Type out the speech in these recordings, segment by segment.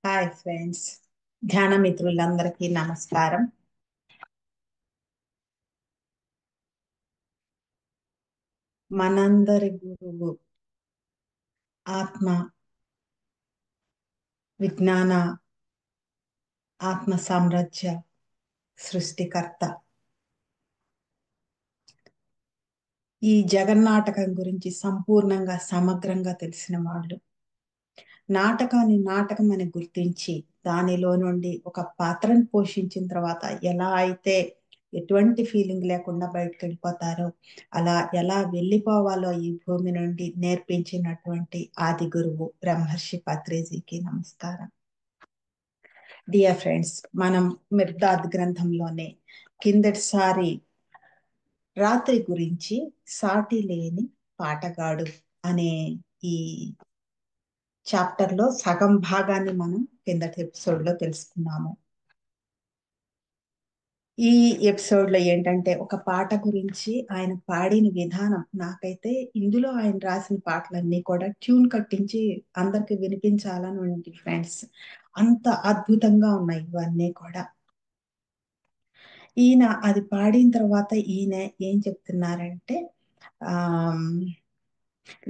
Hi friends, ధ్యాన మిత్రులందరికీ నమస్కారం. మనందరి గురువు ఆత్మ, విజ్ఞాన, ఆత్మ సామ్రాజ్య సృష్టికర్త. ఈ జగన్నాటకం గురించి సంపూర్ణంగా సమగ్రంగా తెలిసిన వాళ్ళు నాటకాన్ని నాటకం అని గుర్తించి దానిలో నుండి ఒక పాత్రను పోషించిన తర్వాత ఎలా అయితే ఎటువంటి ఫీలింగ్ లేకుండా బయటకు వెళ్ళిపోతారో అలా ఎలా వెళ్ళిపోవాలో ఈ భూమి నుండి నేర్పించినటువంటి ఆది గురువు బ్రహ్మర్షి పత్రిజీకి నమస్కారం. డియర్ ఫ్రెండ్స్, మనం మిర్దాద్ గ్రంథంలోనే కిందటిసారి రాత్రి గురించి సాటి లేని పాటగాడు అనే ఈ చాప్టర్ లో సగం భాగాన్ని మనం కిందటి ఎపిసోడ్ లో తెలుసుకున్నాము. ఈ ఎపిసోడ్ లో ఏంటంటే ఒక పాట గురించి ఆయన పాడిన విధానం, నాకైతే ఇందులో ఆయన రాసిన పాటలన్నీ కూడా ట్యూన్ కట్టించి అందరికి వినిపించాలని ఉంది ఫ్రెండ్స్. అంత అద్భుతంగా ఉన్నాయి ఇవన్నీ కూడా. ఈయన అది పాడిన తర్వాత ఈయన ఏం చెప్తున్నారంటే ఆ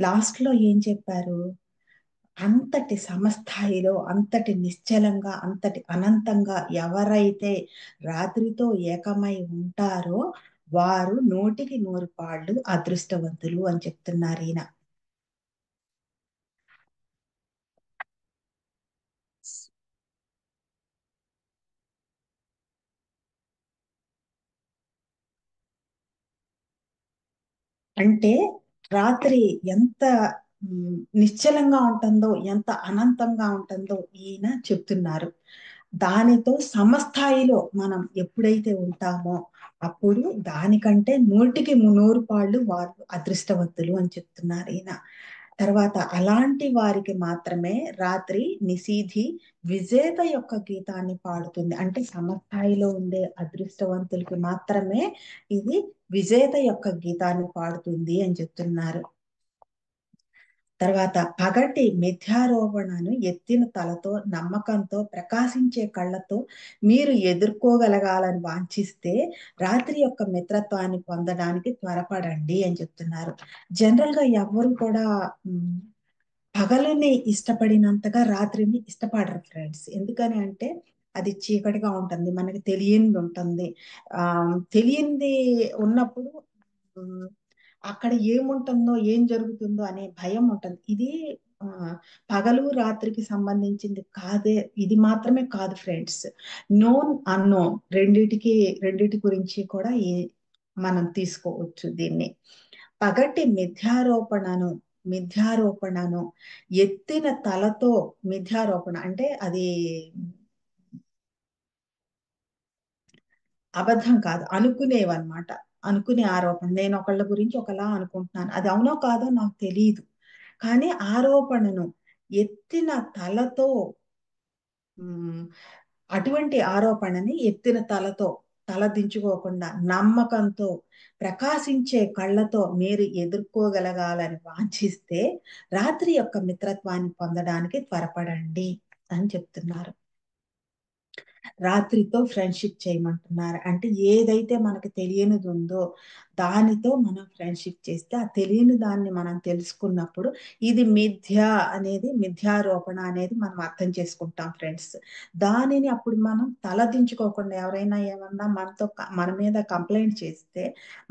లాస్ట్ లో ఏం చెప్పారు, అంతటి సమస్థాయిలో అంతటి నిశ్చలంగా అంతటి అనంతంగా ఎవరైతే రాత్రితో ఏకమై ఉంటారో వారు 100కి 100 పాళ్ళు అదృష్టవంతులు అని చెప్తున్నారు ఈయన. అంటే రాత్రి ఎంత నిశ్చలంగా ఉంటుందో, ఎంత అనంతంగా ఉంటుందో ఈయన చెప్తున్నారు. దానితో సమస్థాయిలో మనం ఎప్పుడైతే ఉంటామో అప్పుడు దానికంటే 100కి 100 పాళ్ళు వారు అదృష్టవంతులు అని చెప్తున్నారు ఈయన. తర్వాత అలాంటి వారికి మాత్రమే రాత్రి నిశీధి విజేత యొక్క గీతాన్ని పాడుతుంది. అంటే సమస్థాయిలో ఉండే అదృష్టవంతులకి మాత్రమే ఇది విజేత యొక్క గీతాన్ని పాడుతుంది అని చెప్తున్నారు. తర్వాత పగటి మిథ్యారోపణను ఎత్తిన తలతో, నమ్మకంతో, ప్రకాశించే కళ్ళతో మీరు ఎదుర్కోగలగాలని వాంఛిస్తే రాత్రి యొక్క మిత్రత్వాన్ని పొందడానికి త్వరపడండి అని చెప్తున్నారు. జనరల్ గా ఎవరు కూడా పగలని ఇష్టపడినంతగా రాత్రిని ఇష్టపడరు ఫ్రెండ్స్. ఎందుకని అంటే అది చీకటిగా ఉంటుంది, మనకి తెలియనిది ఉంటుంది. ఆ తెలియంది ఉన్నప్పుడు అక్కడ ఏముంటుందో ఏం జరుగుతుందో అనే భయం ఉంటుంది. ఇది ఆ పగలు రాత్రికి సంబంధించింది కాదే, ఇది మాత్రమే కాదు ఫ్రెండ్స్. నోన్ అన్నోన్ రెండిటి గురించి కూడా మనం తీసుకోవచ్చు దీన్ని. పగటి మిథ్యారోపణను ఎత్తిన తలతో, మిథ్యారోపణ అంటే అది అబద్ధం కాదు, అనుకునేవన్నమాట. అనుకునే ఆరోపణ, నేను ఒకళ్ళ గురించి ఒకలా అనుకుంటున్నాను, అది అవునో కాదో నాకు తెలియదు, కానీ ఆరోపణను ఎత్తిన తలతో, అటువంటి ఆరోపణని ఎత్తిన తలతో, తల దించుకోకుండా నమ్మకంతో, ప్రకాశించే కళ్ళతో మీరు ఎదుర్కోగలగాలని వాంఛిస్తే రాత్రి యొక్క మిత్రత్వాన్ని పొందడానికి త్వరపడండి అని చెప్తున్నారు. రాత్రితో ఫ్రెండ్షిప్ చేయమంటున్నారు. అంటే ఏదైతే మనకు తెలియనిది ఉందో దానితో మనం ఫ్రెండ్షిప్ చేస్తే, ఆ తెలియని దాన్ని మనం తెలుసుకున్నప్పుడు ఇది మిథ్యారోపణ అనేది మనం అర్థం చేసుకుంటాం ఫ్రెండ్స్. దానిని అప్పుడు మనం తలదించుకోకుండా, ఎవరైనా ఏమన్నా మన మీద కంప్లైంట్ చేస్తే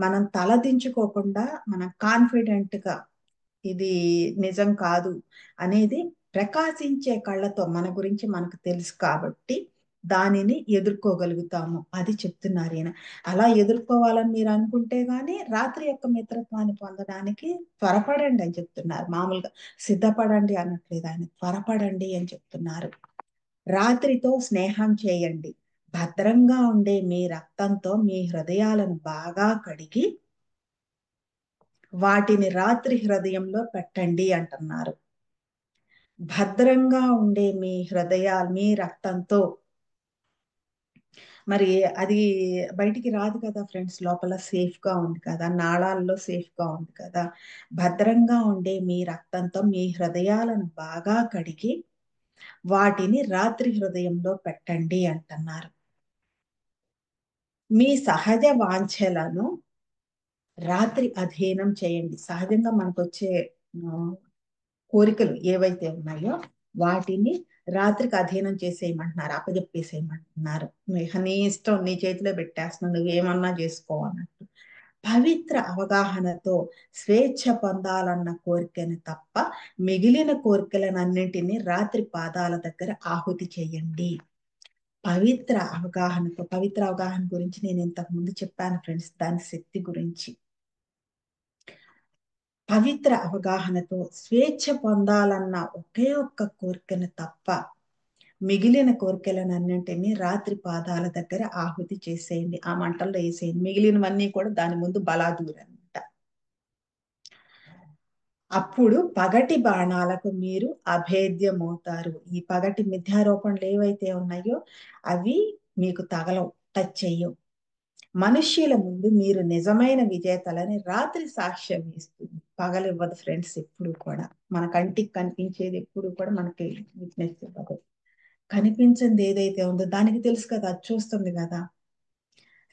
మనం తలదించుకోకుండా మనం కాన్ఫిడెంట్ గా ఇది నిజం కాదు అనేది ప్రకాశించే కళ్ళతో, మన గురించి మనకు తెలుసు కాబట్టి దానిని ఎదుర్కోగలుగుతాము అది చెప్తున్నారు ఈయన. అలా ఎదుర్కోవాలని మీరు అనుకుంటే గాని రాత్రి యొక్క మిత్రత్వాన్ని పొందడానికి త్వరపడండి అని చెప్తున్నారు. మామూలుగా సిద్ధపడండి అనట్లేదు ఆయన, త్వరపడండి అని చెప్తున్నారు. రాత్రితో స్నేహం చేయండి, భద్రంగా ఉండే మీ రక్తంతో మీ హృదయాలను బాగా కడిగి వాటిని రాత్రి హృదయంలో పెట్టండి అంటున్నారు. భద్రంగా ఉండే మీ రక్తంతో, మరి అది బయటికి రాదు కదా ఫ్రెండ్స్, లోపల సేఫ్ గా ఉంది కదా, నాళాల్లో సేఫ్ గా ఉంది కదా. భద్రంగా ఉండే మీ రక్తంతో మీ హృదయాలను బాగా కడిగి వాటిని రాత్రి హృదయంలో పెట్టండి అంటున్నారు. మీ సహజ వాంఛలను రాత్రి అధ్యయనం చేయండి. సహజంగా మనకొచ్చే కోరికలు ఏవైతే ఉన్నాయో వాటిని రాత్రికి అధ్యయనం చేసేయమంటున్నారు, అప్పజెప్పేసేయమంటున్నారు. నీ ఇష్టం, నీ చేతిలో పెట్టేస్తున్నావు, నువ్వేమన్నా చేసుకో అన్నట్టు. పవిత్ర అవగాహనతో స్వేచ్ఛ పొందాలన్న కోరికని తప్ప మిగిలిన కోరికలనన్నింటినీ రాత్రి పాదాల దగ్గర ఆహుతి చేయండి. పవిత్ర అవగాహన గురించి నేను ఇంతకు ముందు చెప్పాను ఫ్రెండ్స్, దాని శక్తి గురించి. పవిత్ర అవగాహనతో స్వేచ్ఛ పొందాలన్న ఒకే ఒక్క కోరికను తప్ప మిగిలిన కోరికలనన్నింటినీ రాత్రి పాదాల దగ్గర ఆహుతి చేసేయండి, ఆ మంటల్లో వేసేయండి. మిగిలినవన్నీ కూడా దాని ముందు బలాదూరనమాట. అప్పుడు పగటి బాణాలకు మీరు అభేద్యమవుతారు. ఈ పగటి మిథ్యారోపణలు ఏవైతే ఉన్నాయో అవి మీకు తగలవు, టచ్ చెయ్యవు. మనుష్యుల ముందు మీరు నిజమైన విజేతలని రాత్రి సాక్ష్యం ఇస్తుంది, పగలు ఇవ్వదు ఫ్రెండ్స్. ఎప్పుడు కూడా మన కంటికి కనిపించేది ఎప్పుడు కూడా మనకి విట్నెస్ ఇవ్వదు. కనిపించింది ఏదైతే ఉందో దానికి తెలుసు కదా, అది చూస్తుంది కదా.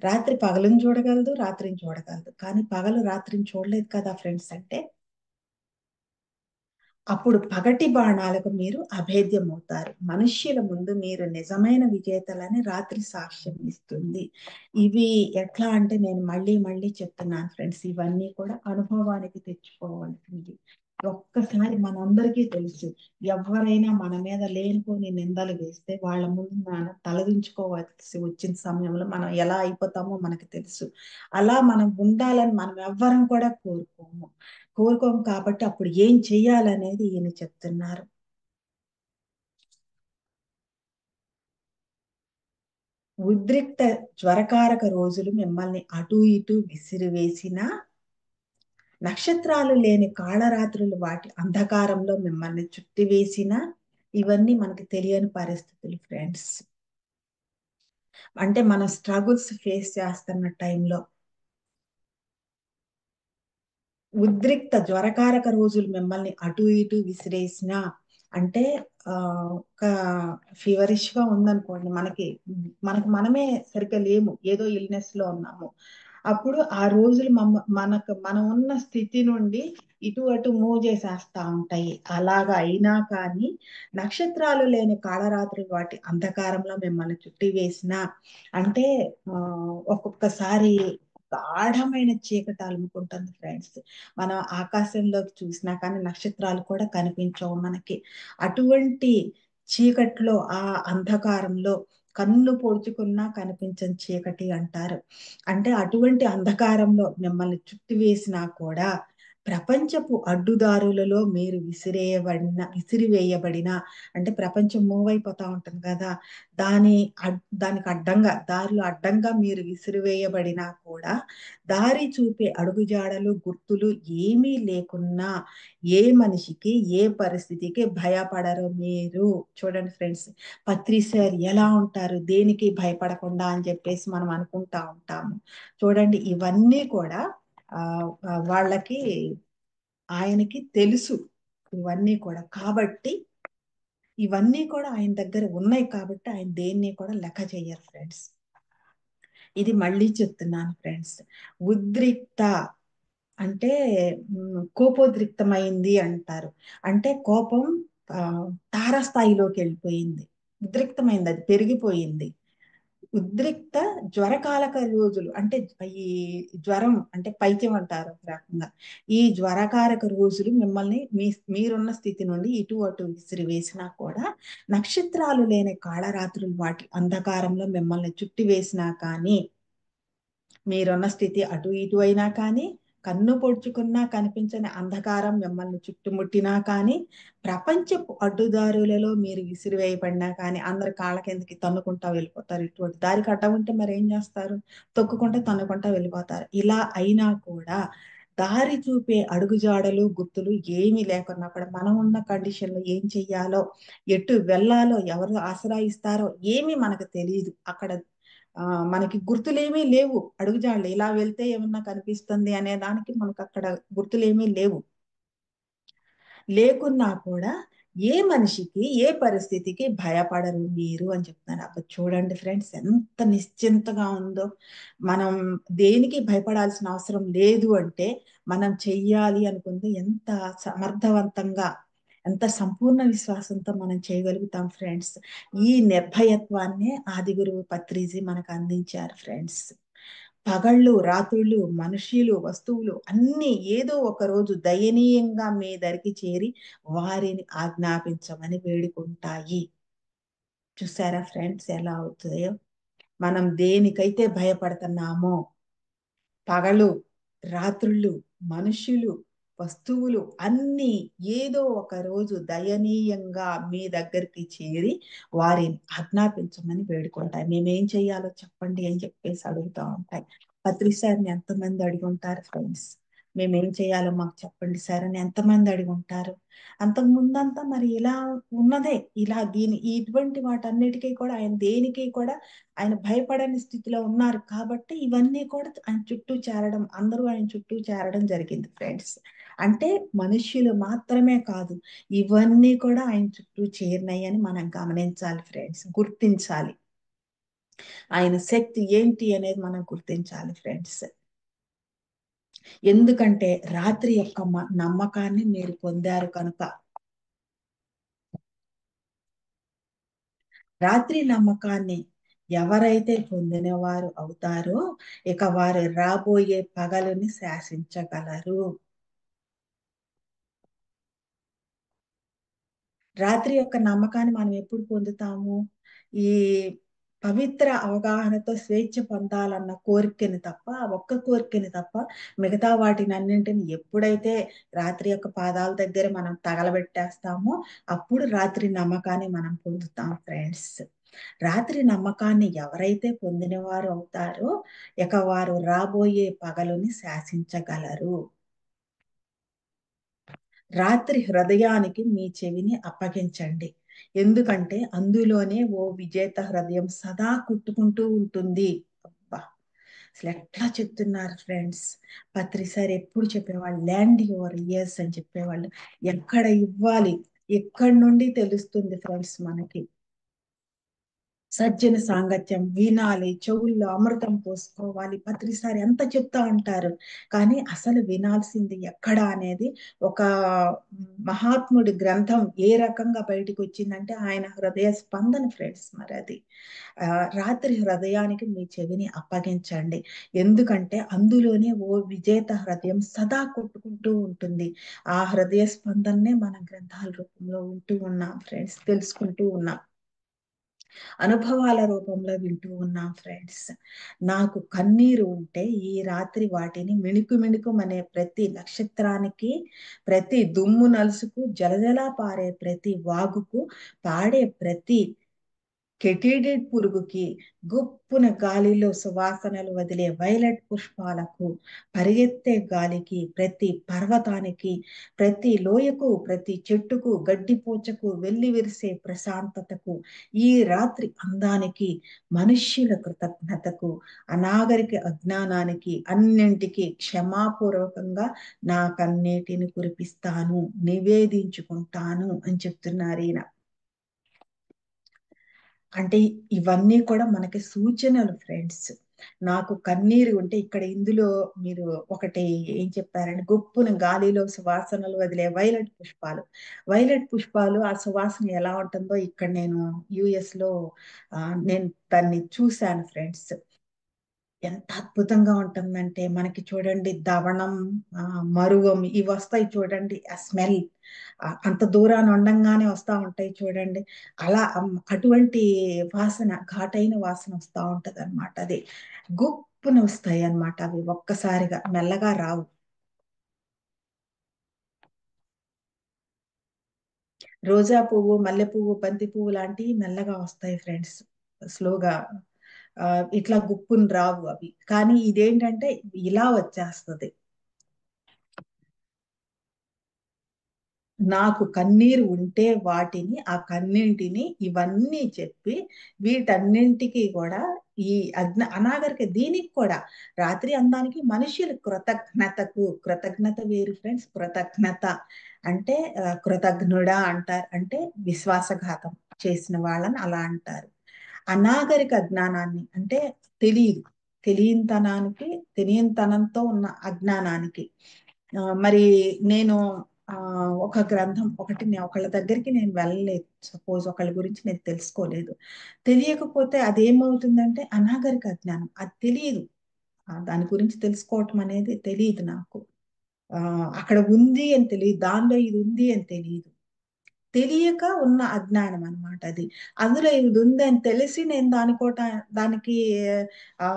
రాత్రి పగలుని చూడగలదు, రాత్రిని చూడగలదు, కానీ పగలు రాత్రిని చూడలేదు కదా ఫ్రెండ్స్. అంటే అప్పుడు పగటి బాణాలకు మీరు అభేద్యమవుతారు. మనుష్యుల ముందు మీరు నిజమైన విజేతలని రాత్రి సాక్ష్యం ఇస్తుంది. ఇవి ఎట్లా అంటే, నేను మళ్ళీ మళ్ళీ చెప్తున్నాను ఫ్రెండ్స్, ఇవన్నీ కూడా అనుభవానికి తెచ్చుకోవాల్సింది. ఒక్కసారి మనందరికీ తెలుసు, ఎవరైనా మన మీద లేనిపోని నిందలు వేస్తే వాళ్ళ ముందు మనం తలదించుకోవాల్సి వచ్చిన సమయంలో మనం ఎలా అయిపోతామో మనకు తెలుసు. అలా మనం ఉండాలని మనం ఎవ్వరం కూడా కోరుకోము కాబట్టి అప్పుడు ఏం చెయ్యాలనేది ఈయన చెప్తున్నారు. ఉద్రిక్త జ్వరకారక రోజులు మిమ్మల్ని అటు ఇటు విసిరివేసిన, నక్షత్రాలు లేని కాళరాత్రులు వాటి అంధకారంలో మిమ్మల్ని చుట్టివేసిన, ఇవన్నీ మనకి తెలియని పరిస్థితులు ఫ్రెండ్స్. అంటే మన స్ట్రగుల్స్ ఫేస్ చేస్తున్న టైంలో ఉద్రిక్త జ్వరకారక రోజులు మిమ్మల్ని అటు ఇటు విసిరేసిన, అంటే ఒక ఫీవరిష్ గా ఉందనుకోండి, మనకు మనమే సరిగ్గా లేము, ఏదో ఇల్నెస్ లో ఉన్నాము. అప్పుడు ఆ రోజులు మనం ఉన్న స్థితి నుండి ఇటు అటు మూవ్ చేసేస్తా ఉంటాయి. అలాగా అయినా కానీ నక్షత్రాలు లేని కాళరాత్రులు వాటి అంధకారంలో మిమ్మల్ని చుట్టివేసిన, అంటే ఒక్కొక్కసారి గాఢమైన చీకటి అలుముకుంటుంది ఫ్రెండ్స్. మనం ఆకాశంలోకి చూసినా కానీ నక్షత్రాలు కూడా కనిపించవు మనకి. అటువంటి చీకట్లో, ఆ అంధకారంలో కన్ను పొడుచుకున్నా కనిపించని చీకటి అంటారు. అంటే అటువంటి అంధకారంలో మిమ్మల్ని చుట్టివేసినా కూడా ప్రపంచపు అడ్డుదారులలో మీరు విసిరివేయబడిన, అంటే ప్రపంచం మూవ్ అయిపోతా ఉంటుంది కదా, దానికి అడ్డంగా, దారిలో అడ్డంగా మీరు విసిరివేయబడినా కూడా దారి చూపే అడుగుజాడలు, గుర్తులు ఏమీ లేకున్నా ఏ మనిషికి, ఏ పరిస్థితికి భయపడరు మీరు. చూడండి ఫ్రెండ్స్, పత్రి సార్ ఎలా ఉంటారు దేనికి భయపడకుండా అని చెప్పేసి మనం అనుకుంటా ఉంటాము. చూడండి, ఇవన్నీ కూడా వాళ్ళకి, ఆయనకి తెలుసు ఇవన్నీ కూడా. కాబట్టి ఇవన్నీ కూడా ఆయన దగ్గర ఉన్నాయి కాబట్టి ఆయన దేన్ని కూడా లెక్క చెయ్యరు ఫ్రెండ్స్. ఇది మళ్ళీ చెప్తున్నాను ఫ్రెండ్స్. ఉద్రిక్త అంటే కోపోద్రిక్తమైంది అంటారు. అంటే కోపం తారస్థాయిలోకి వెళ్ళిపోయింది, ఉద్రిక్తమైంది, అది పెరిగిపోయింది. ఉద్రిక్త జ్వరకాలక రోజులు అంటే ఈ జ్వరం అంటే పైత్యం అంటారు ఒక రకంగా. ఈ జ్వరకారక రోజులు మిమ్మల్ని మీరున్న స్థితి నుండి ఇటు అటు విసిరి వేసినా కూడా, నక్షత్రాలు లేని కాళరాత్రులు వాటి అంధకారంలో మిమ్మల్ని చుట్టి వేసినా కానీ, మీరున్న స్థితి అటు ఇటు అయినా కానీ, కన్ను పొడుచుకున్నా కనిపించని అంధకారం మిమ్మల్ని చుట్టుముట్టినా కానీ, ప్రపంచపు అడ్డుదారులలో మీరు విసిరివేయబడినా కానీ, అందరి కాళ్ళ కిందకి తన్నుకుంటా వెళ్ళిపోతారు. ఇటువంటి దారికి అడ్డం ఉంటే మరి ఏం చేస్తారు? తొక్కుకుంటా తన్నుకుంటా వెళ్ళిపోతారు. ఇలా అయినా కూడా దారి చూపే అడుగుజాడలు, గుర్తులు ఏమీ లేకున్నా కూడా, మనం ఉన్న కండిషన్ లో ఏం చెయ్యాలో, ఎటు వెళ్ళాలో, ఎవరు ఆశ్రయిస్తారో ఏమీ మనకు తెలియదు. అక్కడ మనకి గుర్తులేమీ లేవు, అడుగుజాడలు ఇలా వెళ్తే ఏమన్నా కనిపిస్తుంది అనే దానికి మనకు అక్కడ గుర్తులేమీ లేవు. లేకున్నా కూడా ఏ మనిషికి ఏ పరిస్థితికి భయపడరు మీరు అని చెప్తున్నారు. అప్పుడు చూడండి ఫ్రెండ్స్ ఎంత నిశ్చింతగా ఉందో. మనం దేనికి భయపడాల్సిన అవసరం లేదు అంటే మనం చెయ్యాలి అనుకుంటే ఎంత సమర్థవంతంగా, ఎంత సంపూర్ణ విశ్వాసంతో మనం చేయగలుగుతాం ఫ్రెండ్స్. ఈ నిర్భయత్వాన్నే ఆదిగురువు పత్రిజీ మనకు అందించారు ఫ్రెండ్స్. పగళ్ళు రాత్రుళ్ళు మనుష్యులు వస్తువులు అన్ని ఏదో ఒక రోజు దయనీయంగా మీ దరికి చేరి వారిని ఆజ్ఞాపించమని వేడుకుంటాయి. చూసారా ఫ్రెండ్స్ ఎలా అవుతాయో. మనం దేనికైతే భయపడుతున్నామో, పగలు రాత్రుళ్ళు మనుష్యులు వస్తువులు అన్నీ ఏదో ఒక రోజు దయనీయంగా మీ దగ్గరికి చేరి వారిని ఆజ్ఞాపించమని వేడుకుంటాయి. మేమేం చెయ్యాలో చెప్పండి అని చెప్పేసి అడుగుతా ఉంటాయి. పత్రి సార్ని ఎంతమంది అడిగి ఉంటారు ఫ్రెండ్స్? మేమేం చేయాలో మాకు చెప్పండి సార్ అని ఎంతమంది అడిగి ఉంటారు? అంతకు ముందంతా మరి ఇలా ఉన్నదే. ఇలా ఇటువంటి వాటన్నిటికీ కూడా ఆయన దేనికి కూడా ఆయన భయపడని స్థితిలో ఉన్నారు కాబట్టి ఇవన్నీ కూడా ఆయన చుట్టూ చేరడం, అందరూ ఆయన చుట్టూ చేరడం జరిగింది ఫ్రెండ్స్. అంటే మనుష్యులు మాత్రమే కాదు, ఇవన్నీ కూడా ఆయన చుట్టూ చేరినాయి అని మనం గమనించాలి ఫ్రెండ్స్, గుర్తించాలి. ఆయన శక్తి ఏంటి అనేది మనం గుర్తించాలి ఫ్రెండ్స్. ఎందుకంటే రాత్రి యొక్క నమ్మకాన్ని మీరు పొందారు కనుక. రాత్రి నమ్మకాన్ని ఎవరైతే పొందినవారు అవుతారో ఇక వారు రాబోయే పగలుని శాసించగలరు. రాత్రి యొక్క నమ్మకాన్ని మనం ఎప్పుడు పొందుతాము? ఈ పవిత్ర అవగాహనతో స్వేచ్ఛ పొందాలన్న కోరికని తప్ప, ఒక్క కోరికని తప్ప మిగతా వాటిని అన్నింటిని ఎప్పుడైతే రాత్రి యొక్క పాదాల దగ్గర మనం తగలబెట్టేస్తామో అప్పుడు రాత్రి నమ్మకాన్ని మనం పొందుతాం ఫ్రెండ్స్. రాత్రి నమ్మకాన్ని ఎవరైతే పొందినవారు అవుతారో ఇక వారు రాబోయే పగలుని శాసించగలరు. రాత్రి హృదయానికి మీ చెవిని అప్పగించండి. ఎందుకంటే అందులోనే ఓ విజేత హృదయం సదా కుట్టుకుంటూ ఉంటుంది. అబ్బా, అసలు ఎట్లా చెప్తున్నారు ఫ్రెండ్స్. పత్రి సార్ ఎప్పుడు చెప్పేవాళ్ళు ల్యాండ్ యువర్ ఇయర్స్ అని చెప్పేవాళ్ళు. ఎక్కడ ఇవ్వాలి, ఎక్కడి నుండి తెలుస్తుంది ఫ్రెండ్స్ మనకి. సజ్జన సాంగత్యం వినాలి, చెవుల్లో అమృతం పోసుకోవాలి. పత్రిసారి ఎంత చెప్తా ఉంటారు, కానీ అసలు వినాల్సింది ఎక్కడ అనేది ఒక మహాత్ముడి గ్రంథం ఏ రకంగా బయటికి వచ్చిందంటే ఆయన హృదయ స్పందన ఫ్రెండ్స్. మరి అది రాత్రి హృదయానికి మీ చెవిని అప్పగించండి. ఎందుకంటే అందులోనే ఓ విజేత హృదయం సదా కొట్టుకుంటూ ఉంటుంది. ఆ హృదయ స్పందననే మన గ్రంథాల రూపంలో వింటూ ఉన్నాం ఫ్రెండ్స్, తెలుసుకుంటూ ఉన్నాం, అనుభవాల రూపంలో వింటూ ఉన్నాం ఫ్రెండ్స్. నాకు కన్నీరు ఉంటే ఈ రాత్రి వాటిని మిణుకు మిణుకుమనే ప్రతి నక్షత్రానికి, ప్రతి దుమ్ము నలుసుకు, జలజలా పారే ప్రతి వాగుకు, పాడే ప్రతి కెటిడెడ్ పురుగుకి, గుప్పున గాలిలో సువాసనలు వదిలే వైలెట్ పుష్పాలకు, పరిగెత్తే గాలికి, ప్రతి పర్వతానికి, ప్రతి లోయకు, ప్రతి చెట్టుకు, గడ్డిపోచకు, వెల్లి విరిసే ప్రశాంతతకు, ఈ రాత్రి అందానికి, మనుష్యుల కృతజ్ఞతకు, అనాగరిక అజ్ఞానానికి అన్నింటికి క్షమాపూర్వకంగా నా కన్నీటిని కురిపిస్తాను, నివేదించుకుంటాను అని చెప్తున్నారు ఈయన. అంటే ఇవన్నీ కూడా మనకి సూచనలు ఫ్రెండ్స్. నాకు కన్నీరు ఉంటే ఇక్కడ ఇందులో మీరు ఒకటి ఏం చెప్పారంటే గొప్పున గాలిలో సువాసనలు వదిలే వైలెట్ పుష్పాలు. వైలెట్ పుష్పాలు ఆ సువాసన ఎలా ఉంటుందో ఇక్కడ నేను యుఎస్ లో నేను దాన్ని చూశాను ఫ్రెండ్స్. ఎంత అద్భుతంగా ఉంటుందంటే మనకి చూడండి దవణం, మరువం ఇవి వస్తాయి చూడండి. ఆ స్మెల్ అంత దూరాన్ని ఉండంగానే వస్తా ఉంటాయి చూడండి. అలా అటువంటి వాసన, ఘాటైన వాసన వస్తా ఉంటది అనమాట. అది గుప్పున వస్తాయి అన్నమాట. అవి ఒక్కసారిగా మెల్లగా రావు. రోజా పువ్వు, మల్లె పువ్వు, బంతి పువ్వు లాంటివి మెల్లగా వస్తాయి ఫ్రెండ్స్, స్లోగా. ఇట్లా గుప్పుని రావు అవి. కానీ ఇదేంటంటే ఇలా వచ్చేస్తది. నాకు కన్నీరు ఉంటే వాటిని, ఆ కన్నింటిని ఇవన్నీ చెప్పి వీటన్నింటికి కూడా ఈ అనాగరిక దీనికి కూడా రాత్రి అందానికి మనుషుల కృతజ్ఞతకు, కృతజ్ఞత వేరు ఫ్రెండ్స్, కృతజ్ఞత అంటే కృతజ్ఞుడా అంటారు, అంటే విశ్వాసఘాతం చేసిన వాళ్ళని అలా అంటారు. అనాగరిక అజ్ఞానాన్ని అంటే తెలియదు, తెలియనితనానికి, తెలియనితనంతో ఉన్న అజ్ఞానానికి. మరి నేను ఆ, ఒక గ్రంథం ఒకటి ఒకళ్ళ దగ్గరికి నేను వెళ్ళలేదు, సపోజ్ ఒకళ్ళ గురించి నేను తెలుసుకోలేదు, తెలియకపోతే అదేమవుతుందంటే అనాగరిక అజ్ఞానం, అది తెలియదు. దాని గురించి తెలుసుకోవటం అనేది తెలియదు నాకు. ఆ, అక్కడ ఉంది అని తెలియదు, దానిలో ఇది ఉంది అని తెలియదు. తెలియక ఉన్న అజ్ఞానం అన్నమాట అది. అందులో ఇది ఉంది అని తెలిసి నేను దానికి ఆ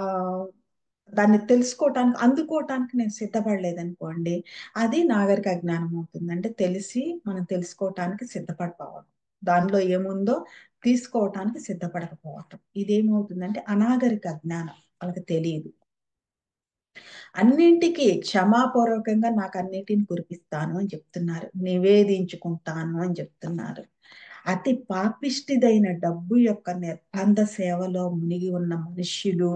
దాన్ని తెలుసుకోవటానికి, అందుకోవటానికి నేను సిద్ధపడలేదు అనుకోండి, అది నాగరిక అజ్ఞానం అవుతుంది. అంటే తెలిసి మనం తెలుసుకోవటానికి సిద్ధపడిపోవడం, దానిలో ఏముందో తీసుకోవటానికి సిద్ధపడకపోవటం, ఇదేమవుతుందంటే అనాగరిక అజ్ఞానం. వాళ్ళకి తెలియదు. అన్నింటికి క్షమాపూర్వకంగా నాకు అన్నిటిని కురిపిస్తాను అని చెప్తున్నారు, నివేదించుకుంటాను అని చెప్తున్నారు. అతి పాపిష్టిదైన డబ్బు యొక్క నిర్బంధ సేవలో మునిగి ఉన్న మనుష్యులు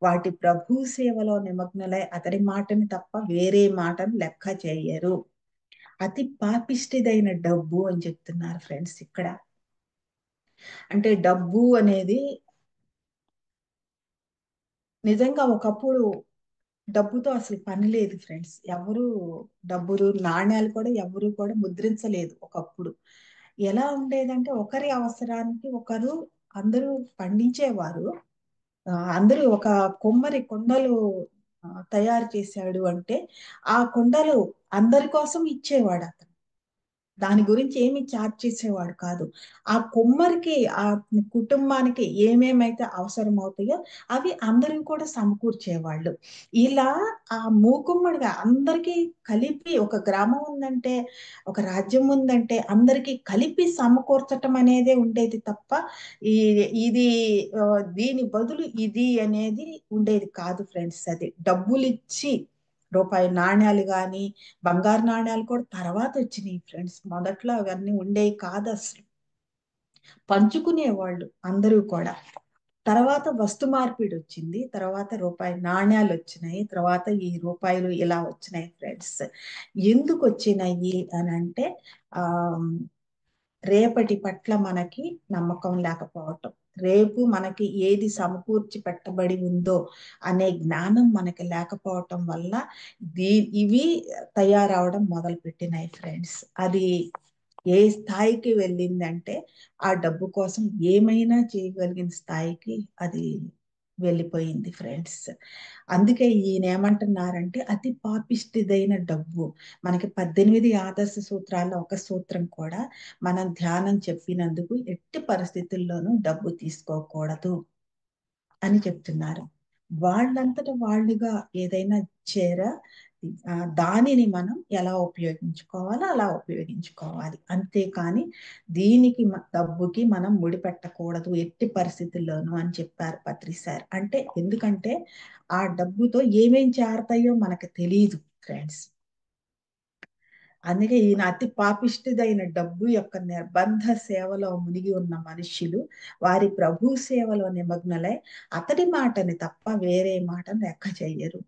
వాటి ప్రభు సేవలో నిమగ్నులై అతడి మాటని తప్ప వేరే మాటను లెక్క చేయరు. అతి పాపిష్టిదైన డబ్బు అని చెప్తున్నారు ఫ్రెండ్స్ ఇక్కడ. అంటే డబ్బు అనేది నిజంగా ఒకప్పుడు డబ్బుతో అసలు పని లేదు ఫ్రెండ్స్. ఎవరు డబ్బులు నాణ్యాలు కూడా ఎవరు కూడా ముద్రించలేదు ఒకప్పుడు. ఎలా ఉండేదంటే ఒకరి అవసరానికి ఒకరు, అందరూ పండించేవారు. అందరూ ఒక కొమ్మరి కొండలు తయారు చేశాడు అంటే ఆ కొండలు అందరి కోసం ఇచ్చేవాడు అతను. దాని గురించి ఏమి చార్జ్ చేసేవాడు కాదు. ఆ కుమ్మరికి, ఆ కుటుంబానికి ఏమేమైతే అవసరం అవుతాయో అవి అందరూ కూడా సమకూర్చేవాళ్ళు. ఇలా ఆ మూకుమ్మడిగా అందరికీ కలిపి, ఒక గ్రామం ఉందంటే, ఒక రాజ్యం ఉందంటే అందరికీ కలిపి సమకూర్చటం అనేదే ఉండేది తప్ప ఈ ఇది దీని బదులు ఇది అనేది ఉండేది కాదు ఫ్రెండ్స్. అది డబ్బులిచ్చి, రూపాయి నాణ్యాలు కానీ బంగారు నాణ్యాలు కూడా తర్వాత వచ్చినాయి ఫ్రెండ్స్. మొదట్లో అవన్నీ ఉండేవి కాదు అసలు. పంచుకునేవాళ్ళు అందరూ కూడా. తర్వాత వస్తు మార్పిడి వచ్చింది, తర్వాత రూపాయి నాణ్యాలు వచ్చినాయి, తర్వాత ఈ రూపాయలు ఇలా వచ్చినాయి ఫ్రెండ్స్. ఎందుకు వచ్చినాయి అని అంటే ఆ రేపటి పట్ల మనకి నమ్మకం లేకపోవటం, రేపు మనకి ఏది సమకూర్చి పెట్టబడి ఉందో అనే జ్ఞానం మనకి లేకపోవటం వల్ల ఇవి తయారవడం మొదలు పెట్టినాయి ఫ్రెండ్స్. అది ఏ స్థాయికి వెళ్ళిందంటే ఆ డబ్బు కోసం ఏమైనా చేయగలిగిన స్థాయికి అది వెళ్ళిపోయింది ఫ్రెండ్స్. అందుకే ఈయన ఏమంటున్నారంటే అతి పాపిష్టిదైన డబ్బు. మనకి 18 ఆదర్శ సూత్రాల్లో ఒక సూత్రం కూడా మనం ధ్యానం చెప్పినందుకు ఎట్టి పరిస్థితుల్లోనూ డబ్బు తీసుకోకూడదు అని చెప్తున్నారు. వాళ్ళంతట వాళ్ళుగా ఏదైనా ఇచ్చారా, దానిని మనం ఎలా ఉపయోగించుకోవాలో అలా ఉపయోగించుకోవాలి. అంతేకాని దీనికి డబ్బుకి మనం ముడిపెట్టకూడదు ఎట్టి పరిస్థితుల్లోనూ అని చెప్పారు పత్రి సార్. అంటే ఎందుకంటే ఆ డబ్బుతో ఏమేం చేరతాయో మనకు తెలియదు ఫ్రెండ్స్. అందుకే ఈయన అతి పాపిష్టిదైన డబ్బు యొక్క నిర్బంధ సేవలో మునిగి ఉన్న మనుష్యులు వారి ప్రభు సేవలో నిమగ్నులై అతడి మాటని తప్ప వేరే మాటను లెక్క చెయ్యరు.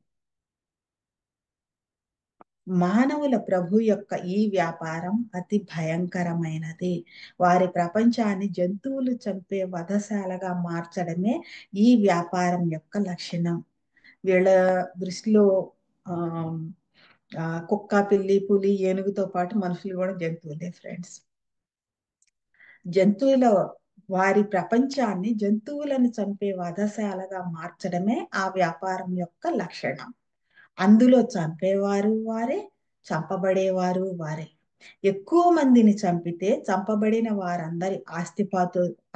మానవుల ప్రభు యొక్క ఈ వ్యాపారం అతి భయంకరమైనది. వారి ప్రపంచాన్ని జంతువులు చంపే వధశాలగా మార్చడమే ఈ వ్యాపారం యొక్క లక్షణం. వీళ్ళ దృష్టిలో ఆ కుక్క, పిల్లి, పులి, ఏనుగుతో పాటు మనుషులు కూడా జంతువులే ఫ్రెండ్స్. జంతువుల వారి ప్రపంచాన్ని జంతువులను చంపే వధశాలగా మార్చడమే ఆ వ్యాపారం యొక్క లక్షణం. అందులో చంపేవారు వారే, చంపబడేవారు వారే. ఎక్కువ మందిని చంపితే చంపబడిన వారందరి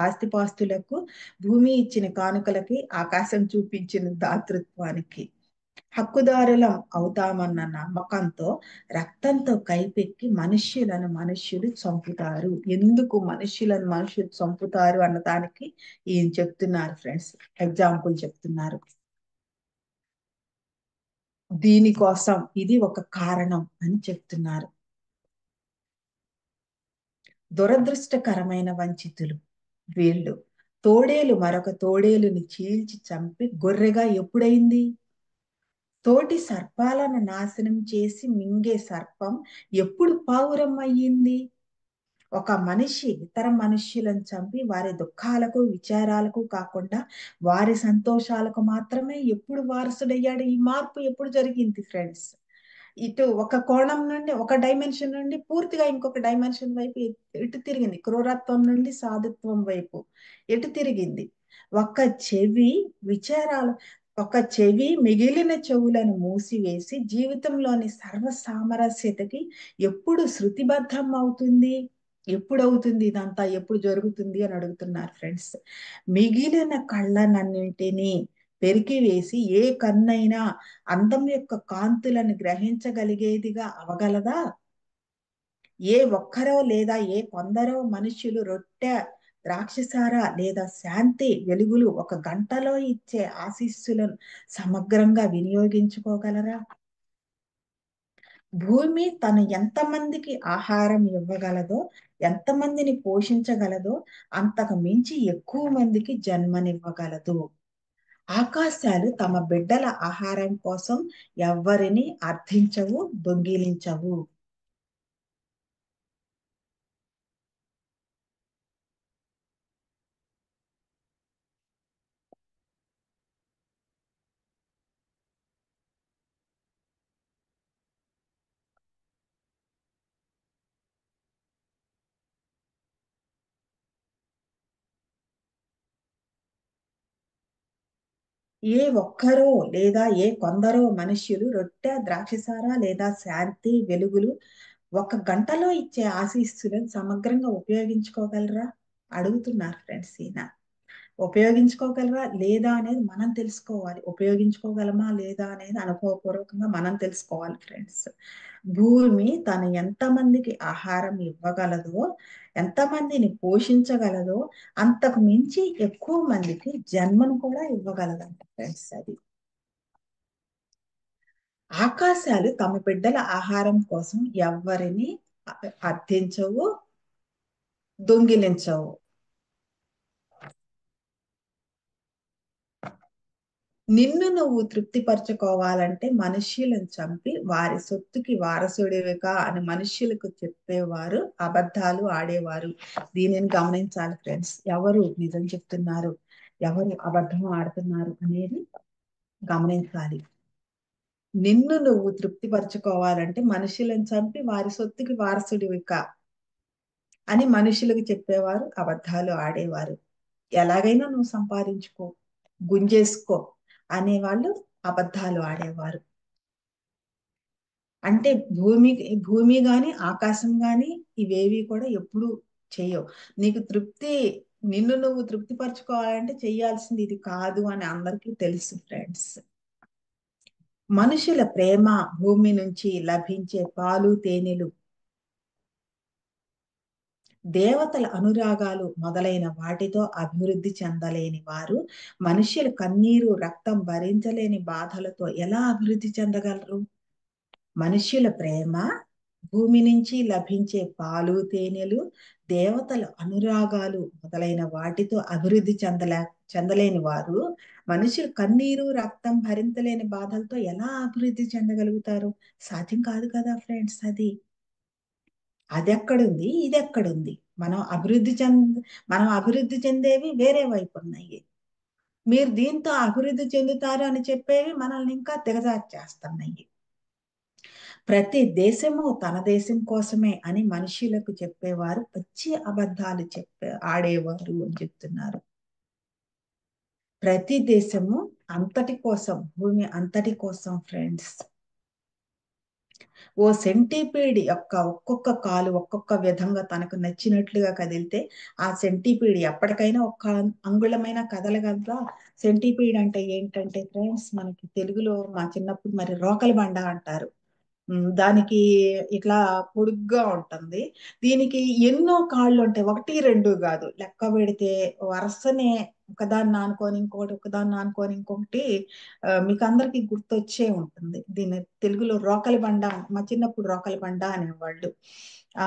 ఆస్తిపాస్తులకు, భూమి ఇచ్చిన కానుకలకి, ఆకాశం చూపించిన దాతృత్వానికి హక్కుదారులం అవుతామన్న నమ్మకంతో రక్తంతో కైపెక్కి మనుష్యులు చంపుతారు. ఎందుకు మనుష్యులు చంపుతారు అన్నదానికి ఈయన చెప్తున్నారు ఫ్రెండ్స్, ఎగ్జాంపుల్ చెప్తున్నారు. దీనికోసం ఇది ఒక కారణం అని చెప్తున్నారు. దురదృష్టకరమైన వంచితులు వీళ్ళు. తోడేలు మరొక తోడేలుని చీల్చి చంపి గొర్రెగా ఎప్పుడైంది? తోటి సర్పాలను నాశనం చేసి మింగే సర్పం ఎప్పుడు పావురం అయ్యింది? ఒక మనిషి ఇతర మనుష్యులను చంపి వారి దుఃఖాలకు విచారాలకు కాకుండా వారి సంతోషాలకు మాత్రమే ఎప్పుడు వారసుడయ్యాడు? ఈ మార్పు ఎప్పుడు జరిగింది ఫ్రెండ్స్? ఇటు ఒక కోణం నుండి ఒక డైమెన్షన్ నుండి పూర్తిగా ఇంకొక డైమెన్షన్ వైపు ఎటు తిరిగింది? క్రూరత్వం నుండి సాధుత్వం వైపు ఎటు తిరిగింది? ఒక చెవి విచారాలు ఒక చెవి మిగిలిన చెవులను మూసివేసి జీవితంలోని సర్వ సామరస్యతకి ఎప్పుడు శృతిబద్ధం అవుతుంది? ఎప్పుడు అవుతుంది ఇదంతా? ఎప్పుడు జరుగుతుంది అని అడుగుతున్నారు ఫ్రెండ్స్. మిగిలిన కళ్ళనన్నింటినీ పెరికివేసి ఏ కన్నైనా అందం యొక్క కాంతులను గ్రహించగలిగేదిగా అవగలదా? ఏ ఒక్కరో లేదా ఏ కొందరో మనుష్యులు రొట్టె ద్రాక్షసార లేదా శాంతి వెలుగులు ఒక గంటలో ఇచ్చే ఆశీస్సులను సమగ్రంగా వినియోగించుకోగలరా? భూమి తను ఎంతమందికి ఆహారం ఇవ్వగలదో, ఎంతమందిని పోషించగలదో అంతకు మించి ఎక్కువ మందికి జన్మనివ్వగలదు. ఆకాశాలు తమ బిడ్డల ఆహారం కోసం ఎవ్వరిని అర్థించవు, దొంగిలించవు. ఏ ఒక్కరో లేదా ఏ కొందరో మనుష్యులు రొట్టె ద్రాక్షసార లేదా శాంతి వెలుగులు ఒక గంటలో ఇచ్చే ఆశీస్సులను సమగ్రంగా ఉపయోగించుకోగలరా? అడుగుతున్నారు ఫ్రెండ్స్ ఈయన. ఉపయోగించుకోగలరా లేదా అనేది మనం తెలుసుకోవాలి. ఉపయోగించుకోగలమా లేదా అనేది అనుభవపూర్వకంగా మనం తెలుసుకోవాలి ఫ్రెండ్స్. భూమి తను ఎంతమందికి ఆహారం ఇవ్వగలదో, ఎంతమందిని పోషించగలదో అంతకు మించి ఎక్కువ మందికి జన్మను కూడా ఇవ్వగలదంట ఫ్రెండ్స్ అది. ఆకాశాలు తమ బిడ్డల ఆహారం కోసం ఎవ్వరిని అర్థించవు, దొంగిలించవు. నిన్ను నువ్వు తృప్తిపరచుకోవాలంటే మనుష్యులను చంపి వారి సొత్తుకి వారసుడివిగా అని మనుష్యులకు చెప్పేవారు అబద్ధాలు ఆడేవారు. దీనిని గమనించాలి ఫ్రెండ్స్. ఎవరు నిజం చెప్తున్నారు, ఎవరు అబద్ధం ఆడుతున్నారు అనేది గమనించాలి. నిన్ను నువ్వు తృప్తిపరచుకోవాలంటే మనుషులను చంపి వారి సొత్తుకి వారసుడివిగా అని మనుషులకు చెప్పేవారు అబద్ధాలు ఆడేవారు. ఎలాగైనా నువ్వు సంపాదించుకో, గుంజేసుకో అనేవాళ్ళు అబద్ధాలు ఆడేవారు. అంటే భూమి గాని ఆకాశం గాని ఇవేవి కూడా ఎప్పుడు చేయవు. నీకు తృప్తి నిన్ను నువ్వు తృప్తిపరచుకోవాలంటే చెయ్యాల్సింది ఇది కాదు అని అందరికీ తెలుసు ఫ్రెండ్స్. మనుషుల ప్రేమ, భూమి నుంచి లభించే పాలు తేనెలు, దేవతల అనురాగాలు మొదలైన వాటితో అభివృద్ధి చెందలేని వారు మనుష్యుల కన్నీరు రక్తం భరించలేని బాధలతో ఎలా అభివృద్ధి చెందగలరు? మనుష్యుల ప్రేమ, భూమి నుంచి లభించే పాలు తేనెలు, దేవతల అనురాగాలు మొదలైన వాటితో అభివృద్ధి చెందలేని వారు మనుషులు కన్నీరు రక్తం భరించలేని బాధలతో ఎలా అభివృద్ధి చెందగలుగుతారు? సాధ్యం కాదు కదా ఫ్రెండ్స్ అది. అది ఎక్కడుంది, ఇది ఎక్కడుంది? మనం అభివృద్ధి చెందేవి వేరే వైపు ఉన్నాయి. మీరు దీంతో అభివృద్ధి చెందుతారు అని చెప్పేవి మనల్ని ఇంకా దిగజార్చేస్తున్నాయి. ప్రతి దేశము తన దేశం కోసమే అని మనుషులకు చెప్పేవారు పచ్చి అబద్ధాలు ఆడేవారు అని చెప్తున్నారు. ప్రతి దేశము అంతటి కోసం, భూమి అంతటి కోసం ఫ్రెండ్స్. ఓ సెంటిపీడ్ యొక్క ఒక్కొక్క కాలు ఒక్కొక్క విధంగా తనకు నచ్చినట్లుగా కదిలితే ఆ సెంటిపీడ్ ఎప్పటికైనా ఒక్క అంగుళమైన కదలగలదా? సెంటిపీడ్ అంటే ఏంటంటే ఫ్రెండ్స్, మనకి తెలుగులో మా చిన్నప్పుడు మరి రోకలి బండ అంటారు. దానికి ఇట్లా పొడుగ్గా ఉంటుంది. దీనికి ఎన్నో కాళ్ళు ఉంటాయి, ఒకటి రెండు కాదు. లెక్క పెడితే వరుసనే ఒకదాన్ని ఆనుకొని ఇంకొకటి, ఒకదాన్ని ఆనుకొని ఇంకొకటి. మీకు అందరికి గుర్తొచ్చే ఉంటుంది. దీన్ని తెలుగులో రోకలి బండ, మా చిన్నప్పుడు రోకలి బండ అనేవాళ్ళు. ఆ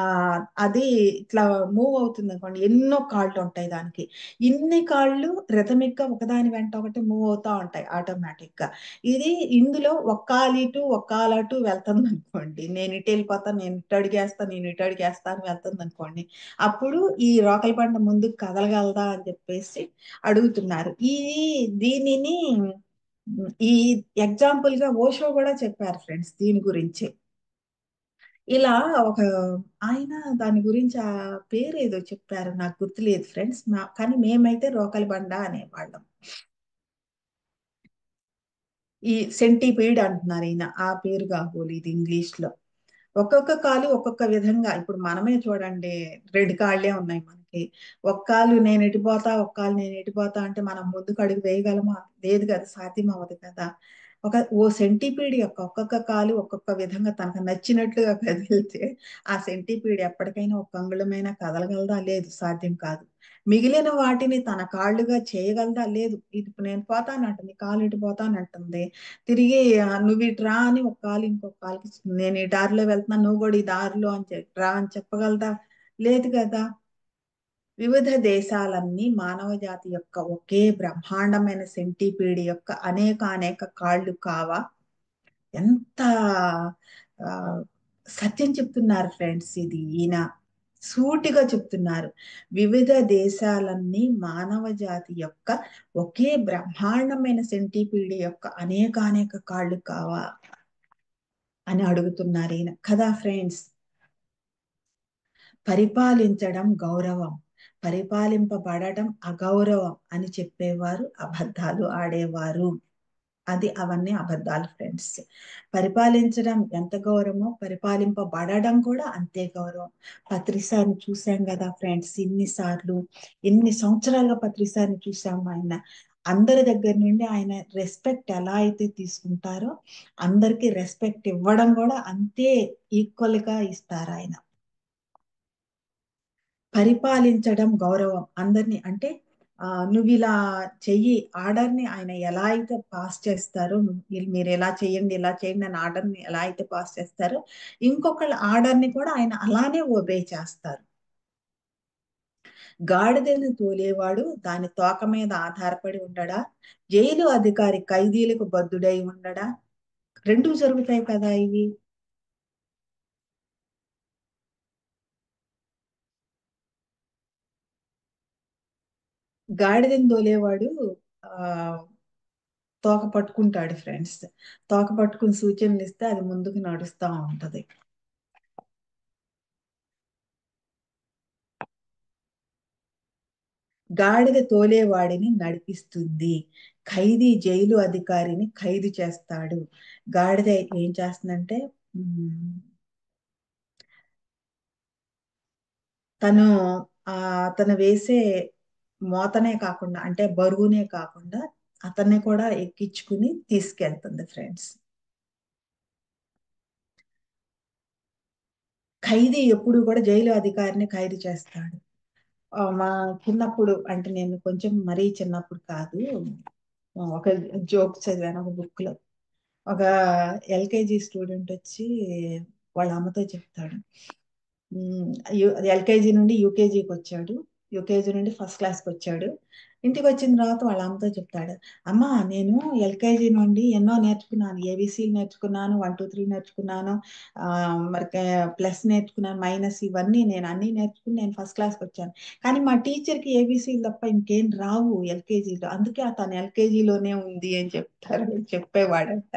అది ఇట్లా మూవ్ అవుతుంది అనుకోండి, ఎన్నో కాళ్ళు ఉంటాయి దానికి. ఇన్ని కాళ్ళు రిథమిక్ గా ఒకదాని వెంట ఒకటి మూవ్ అవుతా ఉంటాయి ఆటోమేటిక్ గా. ఇది ఇందులో ఒక్కాలు ఇటు ఒక్కాలు అటు వెళ్తుంది అనుకోండి, నేను ఇటు వెళ్ళిపోతాను, నేను ఇటు అడిగేస్తాను, నేను ఇటు అడిగేస్తాను అని వెళ్తుంది అనుకోండి, అప్పుడు ఈ రోకలి బండ ముందుకు కదలగలదా అని చెప్పేసి అడుగుతున్నారు. దీనిని ఈ ఎగ్జాంపుల్ గా ఓషో కూడా చెప్పారు ఫ్రెండ్స్ దీని గురించి. ఇలా ఒక ఆయన దాని గురించి ఆ పేరు ఏదో చెప్పారు, నాకు గుర్తులేదు ఫ్రెండ్స్. కానీ మేమైతే రోకలి బండ అనేవాళ్ళం. ఈ సెంటిపీడ్ అంటున్నారు ఈయన, ఆ పేరు కాబోలు ఇది ఇంగ్లీష్ లో. ఒక్కొక్క కాలు ఒక్కొక్క విధంగా, ఇప్పుడు మనమే చూడండి, రెండు కాళ్ళే ఉన్నాయి మనకి. ఒక కాలు నేను ఎటుపోతా, ఒక కాలు నేను ఎటుపోతా అంటే మనం ముందుకు అడుగు వేయగలమా? లేదు కదా, సాధ్యం అవ్వదు కదా. ఓ సెంటిపీడ్ యొక్క ఒక్కొక్క కాలు ఒక్కొక్క విధంగా తనకు నచ్చినట్లుగా కదిలితే ఆ సెంటిపీడ్ ఎప్పటికైనా ఒక అంగుళమైనా కదలగలదా? లేదు, సాధ్యం కాదు. మిగిలిన వాటిని తన కాళ్ళుగా చేయగలదా? లేదు. ఇప్పుడు నేను పోతానంటుంది, కాలు ఇటు పోతానంటుంది, తిరిగి నువ్వు ఇటు రా అని ఒక కాలు ఇంకొక కాలుకి నేను ఈ దారిలో వెళ్తున్నా, నువ్వు కూడా ఈ దారిలో అని రా అని చెప్పగలదా? లేదు కదా. వివిధ దేశాలన్నీ మానవ జాతి యొక్క ఒకే బ్రహ్మాండమైన సెంటిపీడ్ యొక్క అనేక అనేక కాళ్ళు కావా? ఎంత ఆ, సత్యం చెప్తున్నారు ఫ్రెండ్స్, ఇది ఈయన సూటిగా చెప్తున్నారు. వివిధ దేశాలన్నీ మానవ జాతి యొక్క ఒకే బ్రహ్మాండమైన సెంటిపీడ్ యొక్క అనేక అనేక కాళ్ళు కావా అని అడుగుతున్నారు ఈయన కదా ఫ్రెండ్స్. పరిపాలించడం గౌరవం, పరిపాలింపబడటం అగౌరవం అని చెప్పేవారు అబద్ధాలు ఆడేవారు. అవన్నీ అబద్ధాలు ఫ్రెండ్స్. పరిపాలించడం ఎంత గౌరవమో పరిపాలింపబడడం కూడా అంతే గౌరవం. పత్రిసారిని చూసాం కదా ఫ్రెండ్స్, ఇన్నిసార్లు, ఎన్ని సంవత్సరాలుగా పత్రిసారిని చూసాము. ఆయన అందరి దగ్గర నుండి ఆయన రెస్పెక్ట్ ఎలా అయితే తీసుకుంటారో అందరికి రెస్పెక్ట్ ఇవ్వడం కూడా అంతే ఈక్వల్ గా ఇస్తారు ఆయన. పరిపాలించడం గౌరవం అందరినీ అంటే, నువ్వు ఇలా చెయ్యి ఆర్డర్ ని ఆయన ఎలా అయితే పాస్ చేస్తారో, మీరు ఎలా చేయండి ఇలా చేయండి అని ఆర్డర్ ని ఎలా అయితే పాస్ చేస్తారో, ఇంకొకళ్ళ ఆర్డర్ ని కూడా ఆయన అలానే ఒబే చేస్తారు. గాడిదను తోలేవాడు దాని తోక మీద ఆధారపడి ఉండడా? జైలు అధికారి ఖైదీలకు బద్దుడై ఉండడా? రెండూ జరుగుతాయి కదా ఇవి. గాడిదను తోలేవాడు ఆ తోక పట్టుకుంటాడు ఫ్రెండ్స్. తోక పట్టుకుని సూచనలు ఇస్తే అది ముందుకు నడుస్తా ఉంటది. గాడిద తోలేవాడిని నడిపిస్తుంది, ఖైదీ జైలు అధికారిని ఖైదు చేస్తాడు. గాడిద ఏం చేస్తుందంటే, ఉమ్, తను తను వేసే మోతనే కాకుండా, అంటే బరువునే కాకుండా అతన్ని కూడా ఎక్కించుకుని తీసుకెళ్తుంది ఫ్రెండ్స్. ఖైదీ ఎప్పుడు కూడా జైలు అధికారిని ఖైదు చేస్తాడు. మా చిన్నప్పుడు, అంటే నేను కొంచెం మరీ చిన్నప్పుడు కాదు, ఒక జోక్ చదివాను ఒక బుక్ లో. ఒక ఎల్కేజీ స్టూడెంట్ వచ్చి వాళ్ళ అమ్మతో చెప్తాడు. ఎల్కేజీ నుండి యూకేజీకి వచ్చాడు, యూకేజీ నుండి ఫస్ట్ క్లాస్కి వచ్చాడు. ఇంటికి వచ్చిన తర్వాత వాళ్ళ అమ్మతో చెప్తాడు, అమ్మ నేను ఎల్కేజీ నుండి ఎన్నో నేర్చుకున్నాను, ఏబిసిలు నేర్చుకున్నాను, 1 2 3 నేర్చుకున్నాను, ఆ, మరి ప్లస్ నేర్చుకున్నాను, మైనస్, ఇవన్నీ నేను అన్ని నేర్చుకుని నేను ఫస్ట్ క్లాస్కి వచ్చాను. కానీ మా టీచర్కి ఏబిసిలు తప్ప ఇంకేం రావు ఎల్కేజీలో, అందుకే తను ఎల్కేజీలోనే ఉంది అని చెప్పేవాడంట.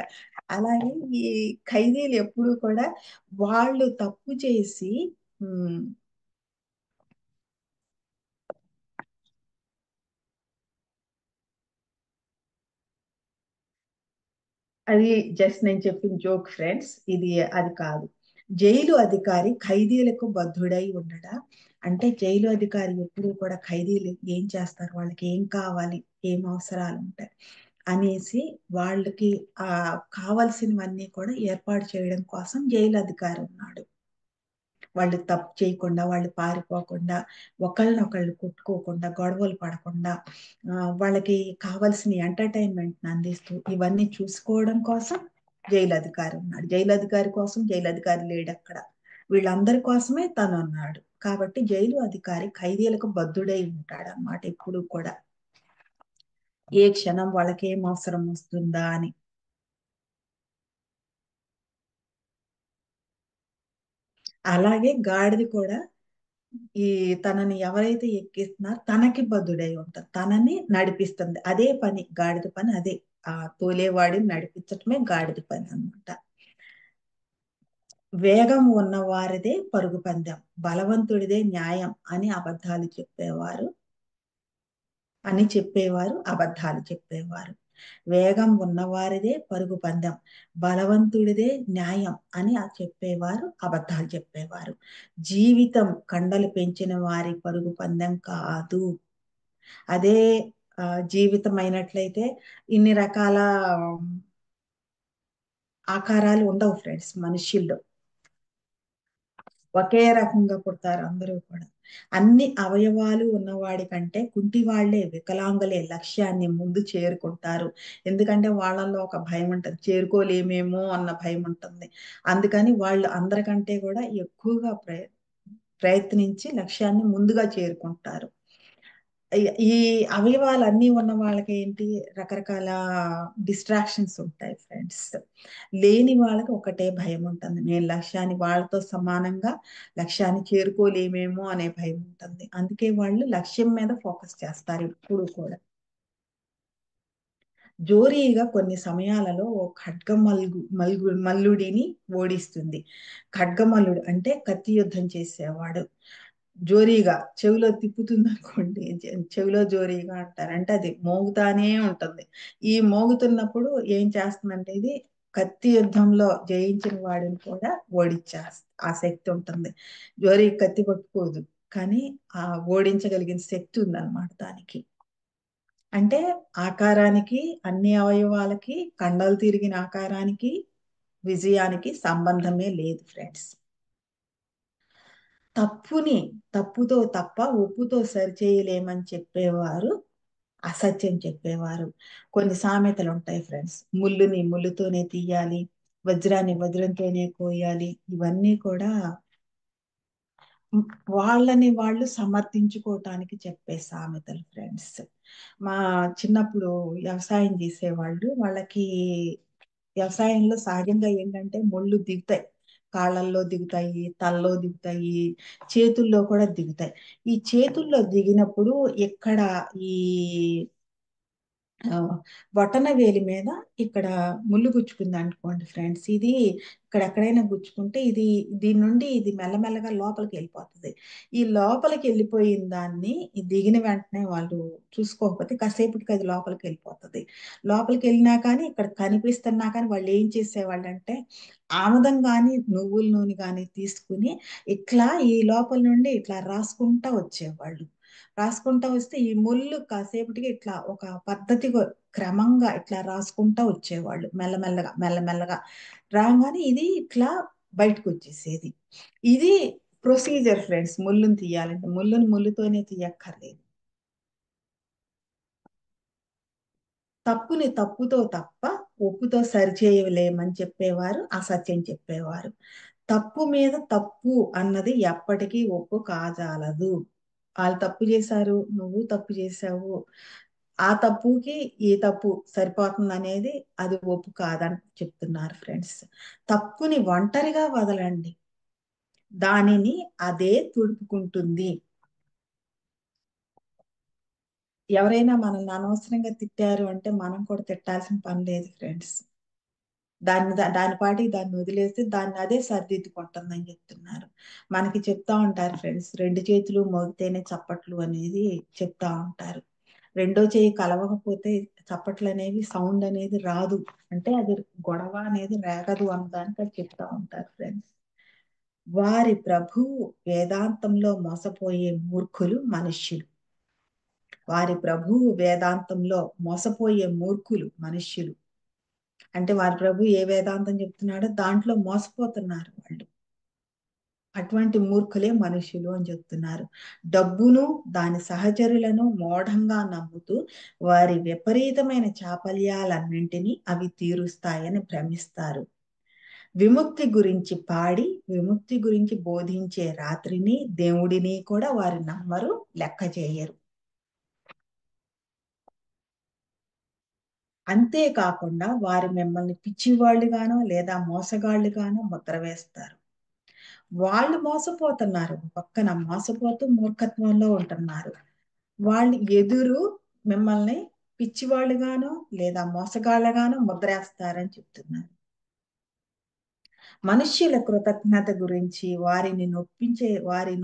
అలాగే ఈ ఖైదీలు ఎప్పుడు కూడా వాళ్ళు తప్పు చేసి, ఉమ్, అది జస్ట్ నేను చెప్పిన జోక్ ఫ్రెండ్స్, ఇది అది కాదు. జైలు అధికారి ఖైదీలకు బద్ధుడై ఉండడా? అంటే జైలు అధికారి ఎప్పుడు కూడా ఖైదీలు ఏం చేస్తారు, వాళ్ళకి ఏం కావాలి, ఏం అవసరాలు ఉంటాయి అనేసి వాళ్ళకి ఆ కావలసినవన్నీ కూడా ఏర్పాటు చేయడం కోసం జైలు అధికారి ఉన్నాడు. వాళ్ళు తప్పు చేయకుండా, వాళ్ళు పారిపోకుండా, ఒకళ్ళనొకళ్ళు కొట్టుకోకుండా, గొడవలు పడకుండా, వాళ్ళకి కావలసిన ఎంటర్టైన్మెంట్ అందిస్తూ ఇవన్నీ చూసుకోవడం కోసం జైలు అధికారి ఉన్నాడు. జైలు అధికారి కోసం జైలు అధికారి లేడు అక్కడ. వీళ్ళందరి కోసమే తను ఉన్నాడు. కాబట్టి జైలు అధికారి ఖైదీలకు బద్ధుడై ఉంటాడు అన్నమాట ఎప్పుడు కూడా. ఏ క్షణం వాళ్ళకి ఏం అవసరం వస్తుందా అని. అలాగే గాడిద కూడా ఈ తనని ఎవరైతే ఎక్కిస్తున్నారో తనకి బద్ధుడై ఉంటారు, తనని నడిపిస్తుంది. అదే పని గాడిద పని, అదే ఆ తోలేవాడిని నడిపించటమే గాడిద పని అన్నమాట. వేగం ఉన్నవారిదే పరుగు పందెం, బలవంతుడిదే న్యాయం అని అబద్ధాలు చెప్పేవారు అబద్ధాలు చెప్పేవారు. వేగం ఉన్నవారిదే పరుగు పందెం, బలవంతుడిదే న్యాయం అని చెప్పేవారు అబద్ధాలు చెప్పేవారు. జీవితం కండలు పెంచిన వారి పరుగు పందెం కాదు. అదే జీవితం అయినట్లయితే ఇన్ని రకాల ఆకారాలు ఉండవు ఫ్రెండ్స్ మనుష్యుల్లో. ఒకే రకంగా పుడతారు అందరూ కూడా. అన్ని అవయవాలు ఉన్నవాడి కంటే కుంటి వాళ్లే, వికలాంగులే లక్ష్యాన్ని ముందు చేరుకుంటారు. ఎందుకంటే వాళ్ళల్లో ఒక భయం ఉంటుంది, చేరుకోలేమేమో అన్న భయం ఉంటుంది. అందుకని వాళ్ళు అందరికంటే కూడా ఎక్కువగా ప్రయత్నించి లక్ష్యాన్ని ముందుగా చేరుకుంటారు. ఈ అవయవాలన్నీ ఉన్న వాళ్ళకి ఏంటి, రకరకాల డిస్ట్రాక్షన్స్ ఉంటాయి ఫ్రెండ్స్. లేని వాళ్ళకి ఒకటే భయం ఉంటుంది, నేను లక్ష్యాన్ని వాళ్ళతో సమానంగా లక్ష్యాన్ని చేరుకోలేమేమో అనే భయం ఉంటుంది. అందుకే వాళ్ళు లక్ష్యం మీద ఫోకస్ చేస్తారు ఎప్పుడు కూడా. జోరీగా కొన్ని సమయాలలో ఓ మల్లుడిని ఓడిస్తుంది. ఖడ్గమల్లుడు అంటే కత్తి యుద్ధం చేసేవాడు. జోరీగా చెవిలో తిప్పుతుంది అనుకోండి, చెవిలో జోరీగా అంటారు, అంటే అది మోగుతానే ఉంటుంది. ఈ మోగుతున్నప్పుడు ఏం చేస్తుందంటే ఇది కత్తి యుద్ధంలో జయించిన వాడిని కూడా ఓడించేస్తుంది, ఆ శక్తి ఉంటుంది. జోరీ కత్తి పట్టుకోదు, కానీ ఆ ఓడించగలిగిన శక్తి ఉందన్నమాట దానికి. అంటే ఆకారానికి, అన్ని అవయవాలకి, కండలు తిరిగిన ఆకారానికి విజయానికి సంబంధమే లేదు ఫ్రెండ్స్. తప్పుని తప్పుతో తప్ప ఒప్పుతో సరిచేయలేమని చెప్పేవారు అసత్యం చెప్పేవారు. కొన్ని సామెతలు ఉంటాయి ఫ్రెండ్స్, ముళ్ళుని ముళ్ళుతోనే తీయాలి, వజ్రాన్ని వజ్రంతోనే కోయాలి. ఇవన్నీ కూడా వాళ్ళని వాళ్ళు సమర్థించుకోవటానికి చెప్పే సామెతలు ఫ్రెండ్స్. మా చిన్నప్పుడు వ్యవసాయం చేసేవాళ్ళు, వాళ్ళకి వ్యవసాయంలో సహజంగా ఏంటంటే ముళ్ళు దిగుతాయి, కాళ్ళల్లో దిగుతాయి, తలలో దిగుతాయి, చేతుల్లో కూడా దిగుతాయి. ఈ చేతుల్లో దిగినప్పుడు ఇక్కడ ఈ బొటన వేలి మీద ఇక్కడ ముళ్ళు గుచ్చుకుంది అనుకోండి ఫ్రెండ్స్, ఇది ఇక్కడ ఎక్కడైనా గుచ్చుకుంటే ఇది దీని నుండి ఇది మెల్లమెల్లగా లోపలికి వెళ్ళిపోతుంది. ఈ లోపలికి వెళ్ళిపోయిన దాన్ని ఈ దిగిన వెంటనే వాళ్ళు చూసుకోకపోతే కాసేపటికి అది లోపలికి వెళ్ళిపోతుంది. లోపలికి వెళ్ళినా కానీ ఇక్కడ కనిపిస్తున్నా కానీ వాళ్ళు ఏం చేసేవాళ్ళు అంటే ఆముదం కానీ నువ్వుల నూనె కానీ తీసుకుని ఇట్లా ఈ లోపల నుండి ఇట్లా రాసుకుంటా వచ్చేవాళ్ళు. రాసుకుంటా వస్తే ఈ ముళ్ళు కాసేపటికి ఇట్లా ఒక పద్ధతిగా క్రమంగా ఇట్లా రాసుకుంటా వచ్చేవాళ్ళు, మెల్లమెల్లగా మెల్లమెల్లగా రాగానే ఇది ఇట్లా బయటకు వచ్చేసేది. ఇది ప్రొసీజర్ ఫ్రెండ్స్. ముళ్ళుని తీయాలంటే ముళ్ళుని ముళ్ళుతోనే తీయక్కర్లేదు. తప్పుని తప్పుతో తప్ప ఒప్పుతో సరిచేయలేమని చెప్పేవారు అసత్యం చెప్పేవారు. తప్పు మీద తప్పు అన్నది ఎప్పటికీ ఒప్పు కాజాలదు. వాళ్ళు తప్పు చేశారు, నువ్వు తప్పు చేశావు, ఆ తప్పుకి ఈ తప్పు సరిపోతుంది అనేది అది ఒప్పు కాదని చెప్తున్నారు ఫ్రెండ్స్. తప్పుని ఒంటరిగా వదలండి, దానిని అదే తుడుపుకుంటుంది. ఎవరైనా మనల్ని అనవసరంగా తిట్టారు అంటే మనం కూడా తిట్టాల్సిన పని లేదు ఫ్రెండ్స్. దాని పాటికి దాన్ని వదిలేస్తే దాన్ని అదే సరిదిద్దుకుంటుందని చెప్తున్నారు. మనకి చెప్తా ఉంటారు ఫ్రెండ్స్, రెండు చేతులు మోగితేనే చప్పట్లు అనేది చెప్తా ఉంటారు. రెండో చేయి కలవకపోతే చప్పట్లు అనేవి సౌండ్ అనేది రాదు, అంటే అది గొడవ అనేది రేగదు అన్నదానికి అది చెప్తా ఉంటారు ఫ్రెండ్స్. వారి ప్రభువు వేదాంతంలో మోసపోయే మూర్ఖులు మనుష్యులు. వారి ప్రభువు వేదాంతంలో మోసపోయే మూర్ఖులు మనుష్యులు. అంటే వారి ప్రభు ఏ వేదాంతం చెప్తున్నాడో దాంట్లో మోసపోతున్నారు వాళ్ళు. అటువంటి మూర్ఖులే మనుషులు అని చెప్తున్నారు. డబ్బును దాని సహచరులను మూఢంగా నమ్ముతూ వారి విపరీతమైన చాపల్యాలన్నింటినీ అవి తీరుస్తాయని భ్రమిస్తారు. విముక్తి గురించి పాడి విముక్తి గురించి బోధించే రాత్రిని దేవుడిని కూడా వారు నమ్మరు, లెక్క చేయరు. అంతేకాకుండా వారు మిమ్మల్ని పిచ్చివాళ్ళుగానో లేదా మోసగాళ్ళుగానో ముద్ర వేస్తారు. వాళ్ళు మోసపోతున్నారు, పక్కన మోసపోతూ మూర్ఖత్వంలో ఉంటున్నారు. వాళ్ళు ఎదురు మిమ్మల్ని పిచ్చివాళ్ళుగానో లేదా మోసగాళ్ళగానో ముద్రేస్తారని చెప్తున్నారు. మనుష్యుల కృతజ్ఞత గురించి, వారి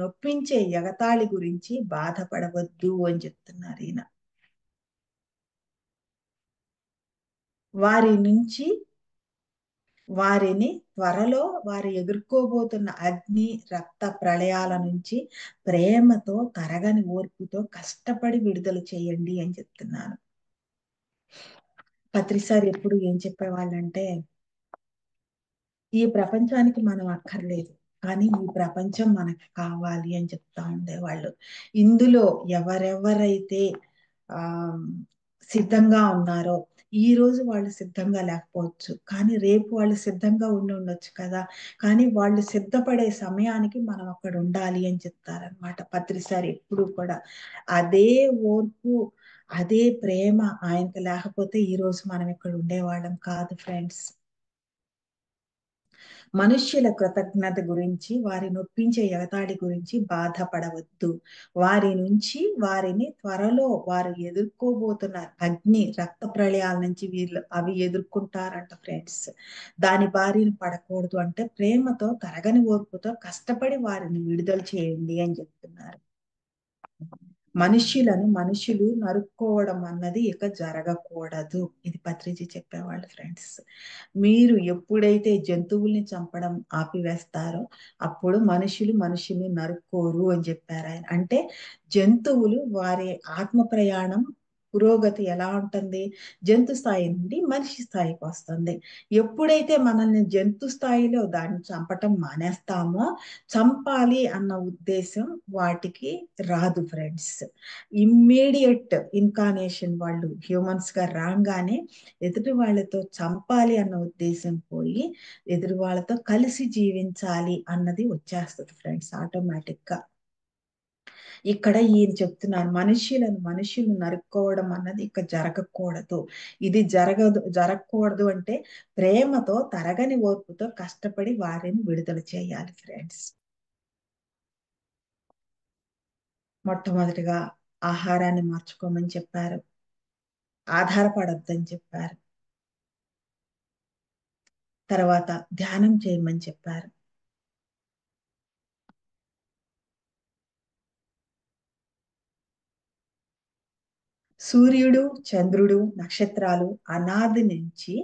నొప్పించే ఎగతాళి గురించి బాధపడవద్దు అని చెప్తున్నారు ఈయన. వారి నుంచి వారిని త్వరలో వారు ఎదుర్కోబోతున్న అగ్ని రక్త ప్రళయాల నుంచి ప్రేమతో తరగని ఓర్పుతో కష్టపడి విడుదల చేయండి అని చెప్తున్నాను. పత్రిసారి ఎప్పుడు ఏం చెప్పేవాళ్ళంటే, ఈ ప్రపంచానికి మనం అక్కర్లేదు, కానీ ఈ ప్రపంచం మనకు కావాలి అని చెప్తా ఉండేవాళ్ళు. ఇందులో ఎవరెవరైతే ఆ సిద్ధంగా ఉన్నారో, ఈ రోజు వాళ్ళు సిద్ధంగా లేకపోవచ్చు, కానీ రేపు వాళ్ళు సిద్ధంగా ఉండి ఉండొచ్చు కదా. కానీ వాళ్ళు సిద్ధపడే సమయానికి మనం అక్కడ ఉండాలి అని చెప్తారనమాట పత్రిసారి ఎప్పుడు కూడా. అదే ఓర్పు, అదే ప్రేమ ఆయనకు లేకపోతే ఈ రోజు మనం ఇక్కడ ఉండేవాళ్ళం కాదు ఫ్రెండ్స్. మనుష్యుల కృతజ్ఞత గురించి, వారి నొప్పించే ఎగతాళి గురించి బాధపడవద్దు. వారిని త్వరలో వారు ఎదుర్కోబోతున్న అగ్ని రక్త ప్రళయాల నుంచి అవి ఎదుర్కొంటారంట ఫ్రెండ్స్. దాని బారిన పడకూడదు అంటే ప్రేమతో తరగని ఓర్పుతో కష్టపడి వారిని విడుదల చేయండి అని చెప్తున్నారు. మనుషులు నరుక్కోవడం అన్నది ఇక జరగకూడదు. ఇది పత్రిజీ చెప్పేవాళ్ళు ఫ్రెండ్స్. మీరు ఎప్పుడైతే జంతువుల్ని చంపడం ఆపివేస్తారో అప్పుడు మనుషుల్ని నరుక్కోరు అని చెప్పారు ఆయన. అంటే జంతువులు వారి ఆత్మ ప్రయాణం పురోగతి ఎలా ఉంటుంది, జంతు స్థాయి నుండి మనిషి స్థాయికి వస్తుంది. ఎప్పుడైతే మనల్ని జంతు స్థాయిలో దాన్ని చంపటం మానేస్తామో, చంపాలి అన్న ఉద్దేశం వాటికి రాదు ఫ్రెండ్స్. ఇమ్మీడియట్ ఇన్కార్నేషన్ వాళ్ళు హ్యూమన్స్ గా రాగానే ఎదుటి వాళ్ళతో చంపాలి అన్న ఉద్దేశం పోయి ఎదుటి వాళ్ళతో కలిసి జీవించాలి అన్నది వచ్చేస్తుంది ఫ్రెండ్స్ ఆటోమేటిక్ గా. ఇక్కడ ఈయన చెప్తున్నారు, మనుషులు నరుక్కోవడం అన్నది ఇక జరగకూడదు. ఇది జరగకూడదు అంటే ప్రేమతో తరగని ఓర్పుతో కష్టపడి వారిని విడుదల చేయాలి ఫ్రెండ్స్. మొట్టమొదటిగా ఆహారాన్ని మార్చుకోమని చెప్పారు, ఆధారపడొద్దని చెప్పారు. తర్వాత ధ్యానం చేయమని చెప్పారు. సూర్యుడు, చంద్రుడు, నక్షత్రాలు అనాది నుంచి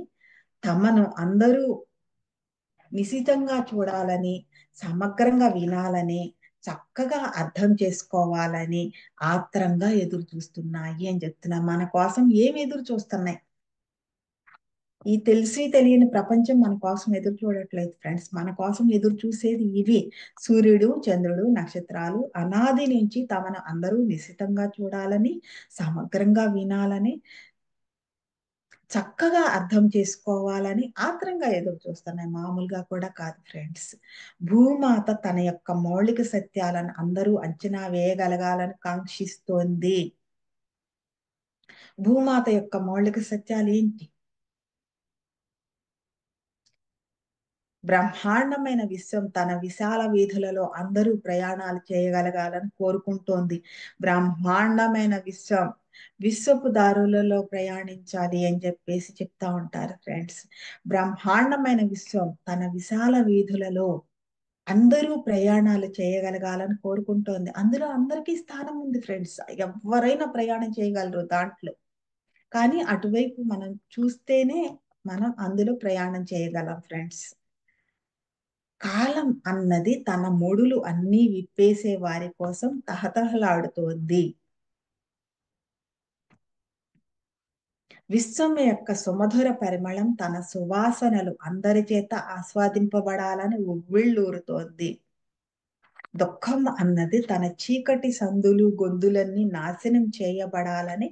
తమను అందరూ నిశితంగా చూడాలని, సమగ్రంగా వినాలని, చక్కగా అర్థం చేసుకోవాలని ఆత్రంగా ఎదురు చూస్తున్నాయి అని చెప్తున్నా. మన కోసం ఏమి ఎదురు చూస్తున్నాయి? ఈ తెలిసి తెలియని ప్రపంచం మన కోసం ఎదురు చూడట్లేదు ఫ్రెండ్స్. మన కోసం ఎదురు చూసేది ఇవి: సూర్యుడు, చంద్రుడు, నక్షత్రాలు అనాది నుంచి తమను అందరూ నిశితంగా చూడాలని, సమగ్రంగా వినాలని, చక్కగా అర్థం చేసుకోవాలని ఆత్రంగా ఎదురు చూస్తున్నాయి. మామూలుగా కూడా కాదు ఫ్రెండ్స్. భూమాత తన యొక్క మౌలిక సత్యాలను అందరూ అంచనా వేయగలగాలని కాంక్షిస్తోంది. భూమాత యొక్క మౌలిక సత్యాలు ఏంటి? బ్రహ్మాండమైన విశ్వం తన విశాల వీధులలో అందరూ ప్రయాణాలు చేయగలగాలని కోరుకుంటోంది. బ్రహ్మాండమైన విశ్వపు దారులలో ప్రయాణించాలి అని చెప్పేసి చెప్తా ఉంటారు ఫ్రెండ్స్. బ్రహ్మాండమైన విశ్వం తన విశాల వీధులలో అందరూ ప్రయాణాలు చేయగలగాలని కోరుకుంటోంది. అందులో అందరికీ స్థానం ఉంది ఫ్రెండ్స్. ఎవరైనా ప్రయాణం చేయగలరు దాంట్లో. కానీ అటువైపు మనం చూస్తేనే మనం అందులో ప్రయాణం చేయగలం ఫ్రెండ్స్. కాలం అన్నది తన ముడులు అన్నీ విప్పేసే వారి కోసం తహతహలాడుతోంది. విశ్వం యొక్క సుమధుర పరిమళం తన సువాసనలు అందరి చేత ఆస్వాదింపబడాలని ఉవ్విళ్ళూరుతోంది. దుఃఖం అన్నది తన చీకటి సందులు గొంతులన్నీ నాశనం చేయబడాలని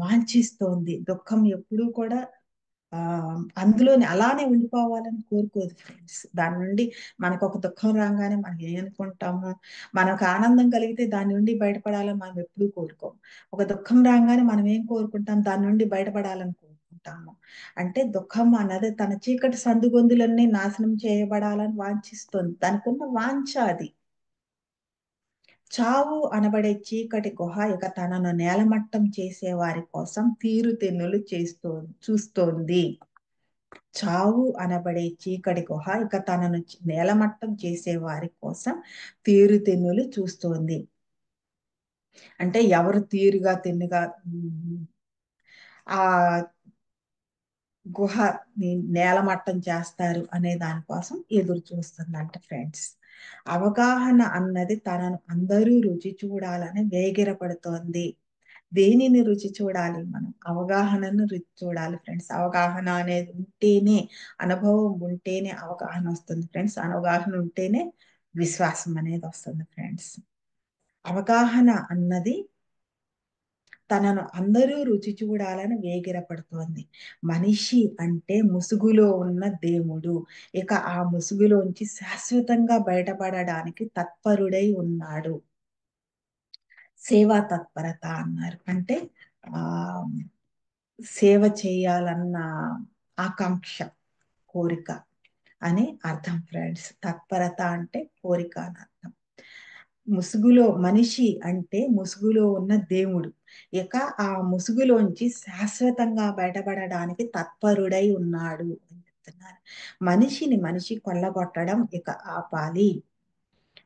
వాంఛిస్తోంది. దుఃఖం ఎప్పుడూ కూడా ఆ అందులోనే అలానే ఉండిపోవాలని కోరుకోదు ఫ్రెండ్స్. దాని నుండి మనకు ఒక దుఃఖం రాగానే మనం ఏమనుకుంటాము, మనకు ఆనందం కలిగితే దాని నుండి బయటపడాలని మనం ఎప్పుడూ కోరుకోము. ఒక దుఃఖం రాగానే మనం ఏం కోరుకుంటాం, దాని నుండి బయటపడాలని కోరుకుంటాము. అంటే దుఃఖం అన్నది తన చీకటి సందుగొందులన్నీ నాశనం చేయబడాలని వాంఛిస్తుంది. దానికి ఉన్న వాంఛ అది. చావు అనబడే చీకటి గుహ ఇక తనను నేలమట్టం చేసే వారి కోసం తీరుతెన్నులు చూస్తోంది. చావు అనబడే చీకటి గుహ ఇక తనను నేలమట్టం చేసే వారి కోసం తీరుతెన్నులు చూస్తోంది. అంటే ఎవరు తీరుగా తెన్నుగా ఆ గుహని నేలమట్టం చేస్తారు అనే దానికోసం ఎదురు చూస్తుందంట ఫ్రెండ్స్. అవగాహన అన్నది తనను అందరూ రుచి చూడాలని వేగిరపడుతోంది. దేనిని రుచి చూడాలి మనం? అవగాహనను రుచి చూడాలి ఫ్రెండ్స్. అవగాహన అనేది ఉంటేనే, అనుభవం ఉంటేనే అవగాహన వస్తుంది ఫ్రెండ్స్. అవగాహన ఉంటేనే విశ్వాసం అనేది వస్తుంది ఫ్రెండ్స్. అవగాహన అన్నది తనను అందరూ రుచి చూడాలని వేగిరపడుతోంది. మనిషి అంటే ముసుగులో ఉన్న దేవుడు. ఇక ఆ ముసుగులోంచి శాశ్వతంగా బయటపడడానికి తత్పరుడై ఉన్నాడు. సేవా తత్పరత అన్నారు. అంటే ఆ సేవ చేయాలన్న ఆకాంక్ష, కోరిక అని అర్థం ఫ్రెండ్స్. తత్పరత అంటే కోరిక అని అర్థం. ముసుగులో మనిషి అంటే ముసుగులో ఉన్న దేవుడు. ఇక ఆ ముసుగులోంచి శాశ్వతంగా బయటపడడానికి తత్పరుడై ఉన్నాడు అని చెప్తున్నారు. మనిషిని మనిషి కొల్లగొట్టడం ఇక ఆపాలి.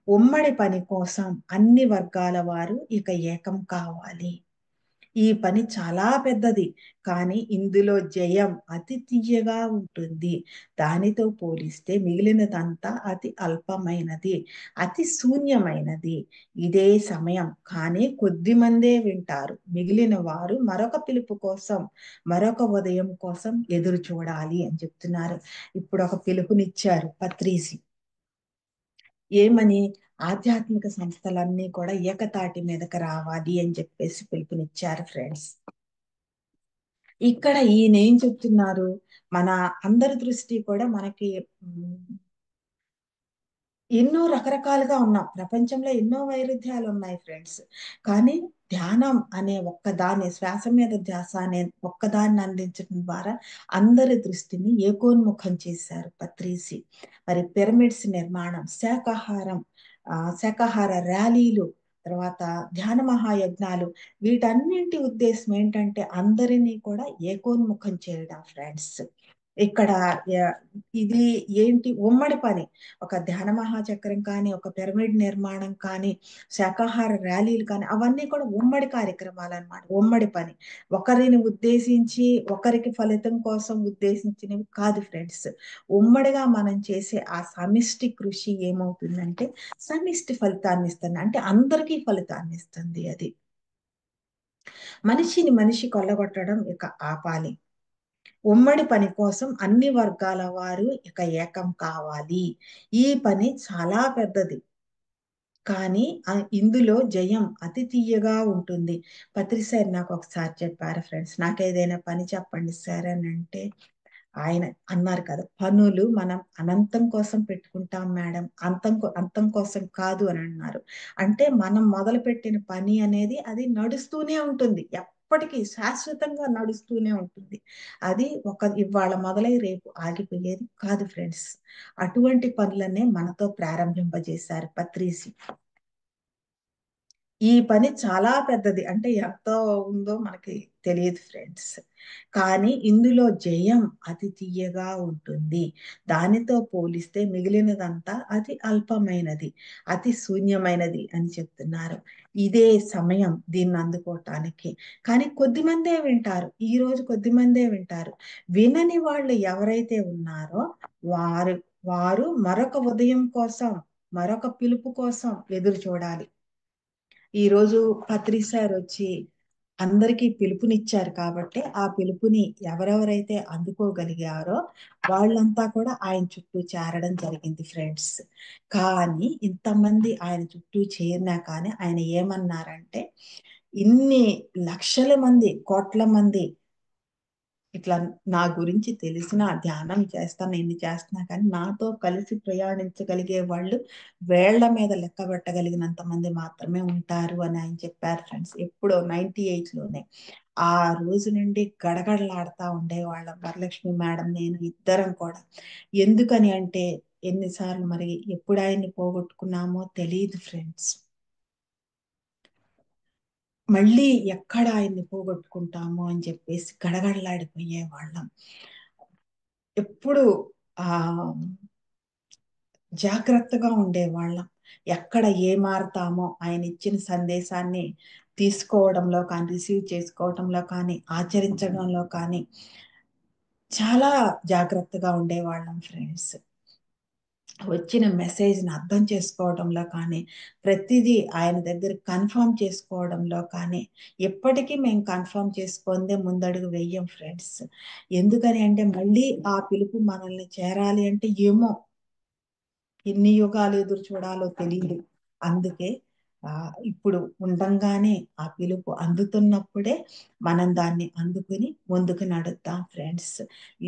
ఉమ్మడి పని కోసం అన్ని వర్గాల వారు ఇక ఏకం కావాలి. ఈ పని చాలా పెద్దది. కానీ ఇందులో జయం అతి తియ్యగా ఉంటుంది. దానితో పోలిస్తే మిగిలినదంతా అతి అల్పమైనది, అతి శూన్యమైనది. ఇదే సమయం కానీ కొద్ది మందే వింటారు. మిగిలిన వారు మరొక పిలుపు కోసం, మరొక ఉదయం కోసం ఎదురు చూడాలి అని చెప్తున్నారు. ఇప్పుడు ఒక పిలుపునిచ్చారు పత్రిసి. ఏమని? ఆధ్యాత్మిక సంస్థలన్నీ కూడా ఏకతాటి మీదకి రావాలి అని చెప్పేసి పిలుపునిచ్చారు ఫ్రెండ్స్. ఇక్కడ ఈయన ఏం చెప్తున్నారు? మన అందరి దృష్టి కూడా మనకి ఎన్నో రకరకాలుగా ఉన్నాం. ప్రపంచంలో ఎన్నో వైరుధ్యాలు ఉన్నాయి ఫ్రెండ్స్. కానీ ధ్యానం అనే ఒక్కదాన్ని, శ్వాస మీద ధ్యాస అనే ఒక్కదాన్ని అందించడం ద్వారా అందరి దృష్టిని ఏకోన్ముఖం చేశారు పత్రిసి. మరి పిరమిడ్స్ నిర్మాణం, శాకాహార ర్యాలీలు, తర్వాత ధ్యాన మహాయజ్ఞాలు, వీటన్నింటి ఉద్దేశం ఏంటంటే అందరినీ కూడా ఏకోన్ముఖం చేయడం ఫ్రెండ్స్. ఇక్కడ ఇది ఏంటి? ఉమ్మడి పని. ఒక ధ్యాన మహాచక్రం కానీ, ఒక పిరమిడ్ నిర్మాణం కానీ, శాకాహార ర్యాలీలు కానీ, అవన్నీ కూడా ఉమ్మడి కార్యక్రమాలు అన్నమాట. ఉమ్మడి పని. ఒకరిని ఉద్దేశించి, ఒకరికి ఫలితం కోసం ఉద్దేశించినవి కాదు ఫ్రెండ్స్. ఉమ్మడిగా మనం చేసే ఆ సమిష్టి కృషి ఏమవుతుందంటే సమిష్టి ఫలితాన్ని ఇస్తుంది. అంటే అందరికీ ఫలితాన్ని ఇస్తుంది అది. మనిషిని మనిషి కొల్లగొట్టడం ఇక ఆపాలి. ఉమ్మడి పని కోసం అన్ని వర్గాల వారు ఇక ఏకం కావాలి. ఈ పని చాలా పెద్దది. కానీ ఇందులో జయం అతి తియ్యగా ఉంటుంది. పత్రి సార్ నాకు ఒకసారి చెప్పారు ఫ్రెండ్స్. నాకేదైనా పని చెప్పండి సార్ అని అంటే, ఆయన అన్నారు కదా, పనులు మనం అనంతం కోసం పెట్టుకుంటాం మేడం, అంతం కోసం కాదు అని అన్నారు. అంటే మనం మొదలుపెట్టిన పని అనేది అది నడుస్తూనే ఉంటుంది. ఎప్పటికీ శాశ్వతంగా నడుస్తూనే ఉంటుంది. అది ఇవాళ మొదలై రేపు ఆగిపోయేది కాదు ఫ్రెండ్స్. అటువంటి పనులనే మనతో ప్రారంభింపజేశారు పత్రిసి. ఈ పని చాలా పెద్దది. అంటే ఎంత ఉందో మనకి తెలియదు ఫ్రెండ్స్. కానీ ఇందులో జయం అతి తియ్యగా ఉంటుంది. దానితో పోలిస్తే మిగిలినదంతా అతి అల్పమైనది, అతి శూన్యమైనది అని చెప్తున్నారు. ఇదే సమయం దీన్ని అందుకోవటానికి. కానీ కొద్దిమందే వింటారు. ఈరోజు కొద్దిమందే వింటారు. వినని వాళ్ళు ఎవరైతే ఉన్నారో వారు వారు మరొక ఉదయం కోసం, మరొక పిలుపు కోసం ఎదురు చూడాలి. ఈరోజు పత్రి సార్ వచ్చి అందరికీ పిలుపునిచ్చారు కాబట్టి ఆ పిలుపుని ఎవరెవరైతే అందుకోగలిగారో వాళ్ళంతా కూడా ఆయన చుట్టూ చేరడం జరిగింది ఫ్రెండ్స్. కానీ ఇంతమంది ఆయన చుట్టూ చేరినా కానీ ఆయన ఏమన్నారంటే, ఇన్ని లక్షల మంది, కోట్ల మంది ఇట్లా నా గురించి తెలిసిన ధ్యానం చేస్తాను, ఎన్ని చేస్తున్నా కానీ నాతో కలిసి ప్రయాణించగలిగే వాళ్ళు వేళ్ల మీద లెక్క పెట్టగలిగినంత మంది మాత్రమే ఉంటారు అని ఆయన చెప్పారు ఫ్రెండ్స్. ఎప్పుడో 98 లోనే. ఆ రోజు నుండి గడగడలాడుతా ఉండేవాళ్ళం వరలక్ష్మి మేడం నేను ఇద్దరం కూడా. ఎందుకని అంటే ఎన్నిసార్లు మరి ఎప్పుడు ఆయన్ని పోగొట్టుకున్నామో తెలియదు ఫ్రెండ్స్. మళ్ళీ ఎక్కడ ఆయన్ని పోగొట్టుకుంటాము అని చెప్పేసి గడగడలాడిపోయే వాళ్ళం. ఎప్పుడు ఆ జాగ్రత్తగా ఉండేవాళ్ళం. ఎక్కడ ఏ మారతామో ఆయన ఇచ్చిన సందేశాన్ని తీసుకోవడంలో కానీ, రిసీవ్ చేసుకోవడంలో కానీ, ఆచరించడంలో కానీ చాలా జాగ్రత్తగా ఉండేవాళ్ళం ఫ్రెండ్స్. వచ్చిన మెసేజ్‌ని అర్థం చేసుకోవడంలో కానీ, ప్రతిదీ ఆయన దగ్గర కన్ఫర్మ్ చేసుకోవడంలో కానీ, ఎప్పటికీ మేము కన్ఫర్మ్ చేసుకుందే ముందడుగు వెయ్యం ఫ్రెండ్స్. ఎందుకని అంటే మళ్ళీ ఆ పిలుపు మనల్ని చేరాలి అంటే ఏమో ఎన్ని యుగాలు ఎదురు చూడాలో తెలీదు. అందుకే ఇప్పుడు ఉండంగానే ఆ పిలుపు అందుతున్నప్పుడే మనం దాన్ని అందుకుని ముందుకు నడుద్దాం ఫ్రెండ్స్.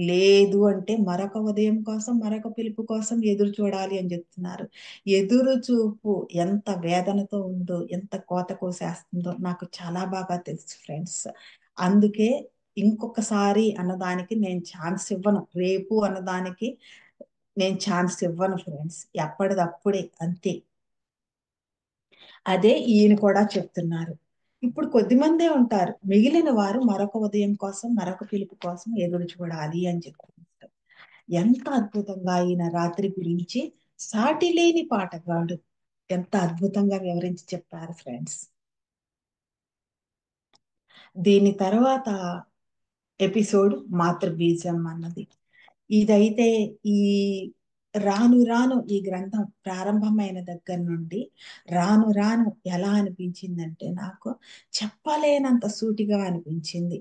లేదు అంటే మరొక ఉదయం కోసం, మరొక పిలుపు కోసం ఎదురు చూడాలి అని చెప్తున్నారు. ఎదురు చూపు ఎంత వేదనతో ఉందో, ఎంత కోత కోసేస్తుందో నాకు చాలా బాగా తెలుసు ఫ్రెండ్స్. అందుకే ఇంకొకసారి అన్నదానికి నేను ఛాన్స్ ఇవ్వను. రేపు అన్నదానికి నేను ఛాన్స్ ఇవ్వను ఫ్రెండ్స్. ఎప్పటిదప్పుడే అంతే. అదే ఈయన కూడా చెప్తున్నారు. ఇప్పుడు కొద్దిమందే ఉంటారు. మిగిలిన వారు మరొక ఉదయం కోసం, మరొక పిలుపు కోసం ఎదురు చూడాలి అని చెప్తున్నారు. ఎంత అద్భుతంగా ఈయన రాత్రి గురించి సాటి లేని పాటగాడు. ఎంత అద్భుతంగా వివరించి చెప్పారు ఫ్రెండ్స్. దీని తర్వాత ఎపిసోడ్ మాతృబీజం అన్నది. ఇదైతే ఈ రాను రాను ఈ గ్రంథం ప్రారంభమైన దగ్గర నుండి రాను రాను ఎలా అనిపించిందంటే నాకు చెప్పలేనంత సూటిగా అనిపించింది.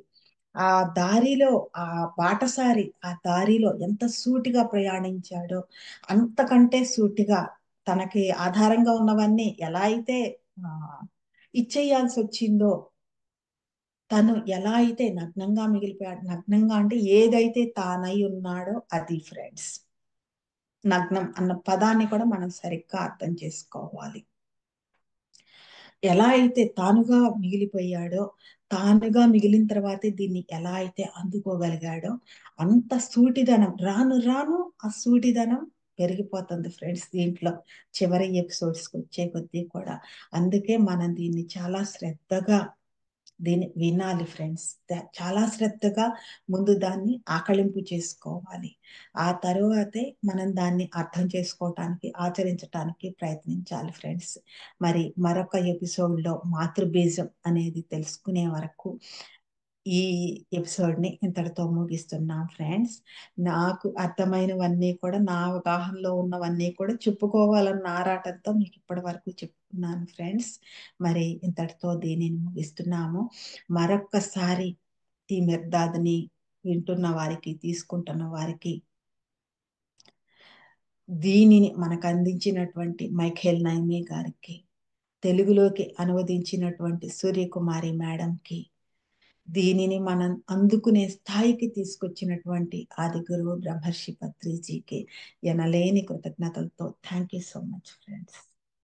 ఆ దారిలో ఆ బాటసారి ఆ దారిలో ఎంత సూటిగా ప్రయాణించాడో అంతకంటే సూటిగా తనకి ఆధారంగా ఉన్నవన్నీ ఎలా అయితే ఆ, ఇచ్చేయాల్సి వచ్చిందో తను ఎలా అయితే నగ్నంగా మిగిలిపోయాడు. నగ్నంగా అంటే ఏదైతే తానై ఉన్నాడో అది ఫ్రెండ్స్. నగ్నం అన్న పదాన్ని కూడా మనం సరిగ్గా అర్థం చేసుకోవాలి. ఎలా అయితే తానుగా మిగిలిపోయాడో, తానుగా మిగిలిన తర్వాతే దీన్ని ఎలా అయితే అందుకోగలిగాడో, అంత సూటిదనం రాను రాను ఆ సూటిదనం పెరిగిపోతుంది ఫ్రెండ్స్ దీంట్లో. చివరి ఎపిసోడ్స్‌కి వచ్చే కొద్దీ కూడా. అందుకే మనం దీన్ని చాలా శ్రద్ధగా దీన్ని వినాలి ఫ్రెండ్స్. చాలా శ్రద్ధగా ముందు దాన్ని ఆకళింపు చేసుకోవాలి. ఆ తరువాతే మనం దాన్ని అర్థం చేసుకోవటానికి, ఆచరించటానికి ప్రయత్నించాలి ఫ్రెండ్స్. మరి మరొక ఎపిసోడ్‌లో మాతృబీజం అనేది తెలుసుకునే వరకు ఈ ఎపిసోడ్‌ని ఇంతటితో ముగిస్తున్నాం ఫ్రెండ్స్. నాకు అర్థమైనవన్నీ కూడా నా అవగాహనలో ఉన్నవన్నీ కూడా చెప్పుకోవాలన్న ఆరాటంతో మీకు ఇప్పటి వరకు చెప్పుకున్నాను ఫ్రెండ్స్. మరి ఇంతటితో దీనిని ముగిస్తున్నాము. మరొక్కసారి ఈ మిర్దాద్‌ని వింటున్న వారికి, తీసుకుంటున్న వారికి దీనిని మనకు అందించినటువంటి మైఖేల్ నైమి గారికి, తెలుగులోకి అనువదించినటువంటి సూర్యకుమారి మేడంకి, దీనిని మనం అందుకునే స్థాయికి తీసుకొచ్చినటువంటి ఆదిగురువు బ్రహ్మర్షి పత్రిజీకి ఎనలేని కృతజ్ఞతలతో thank you so much friends.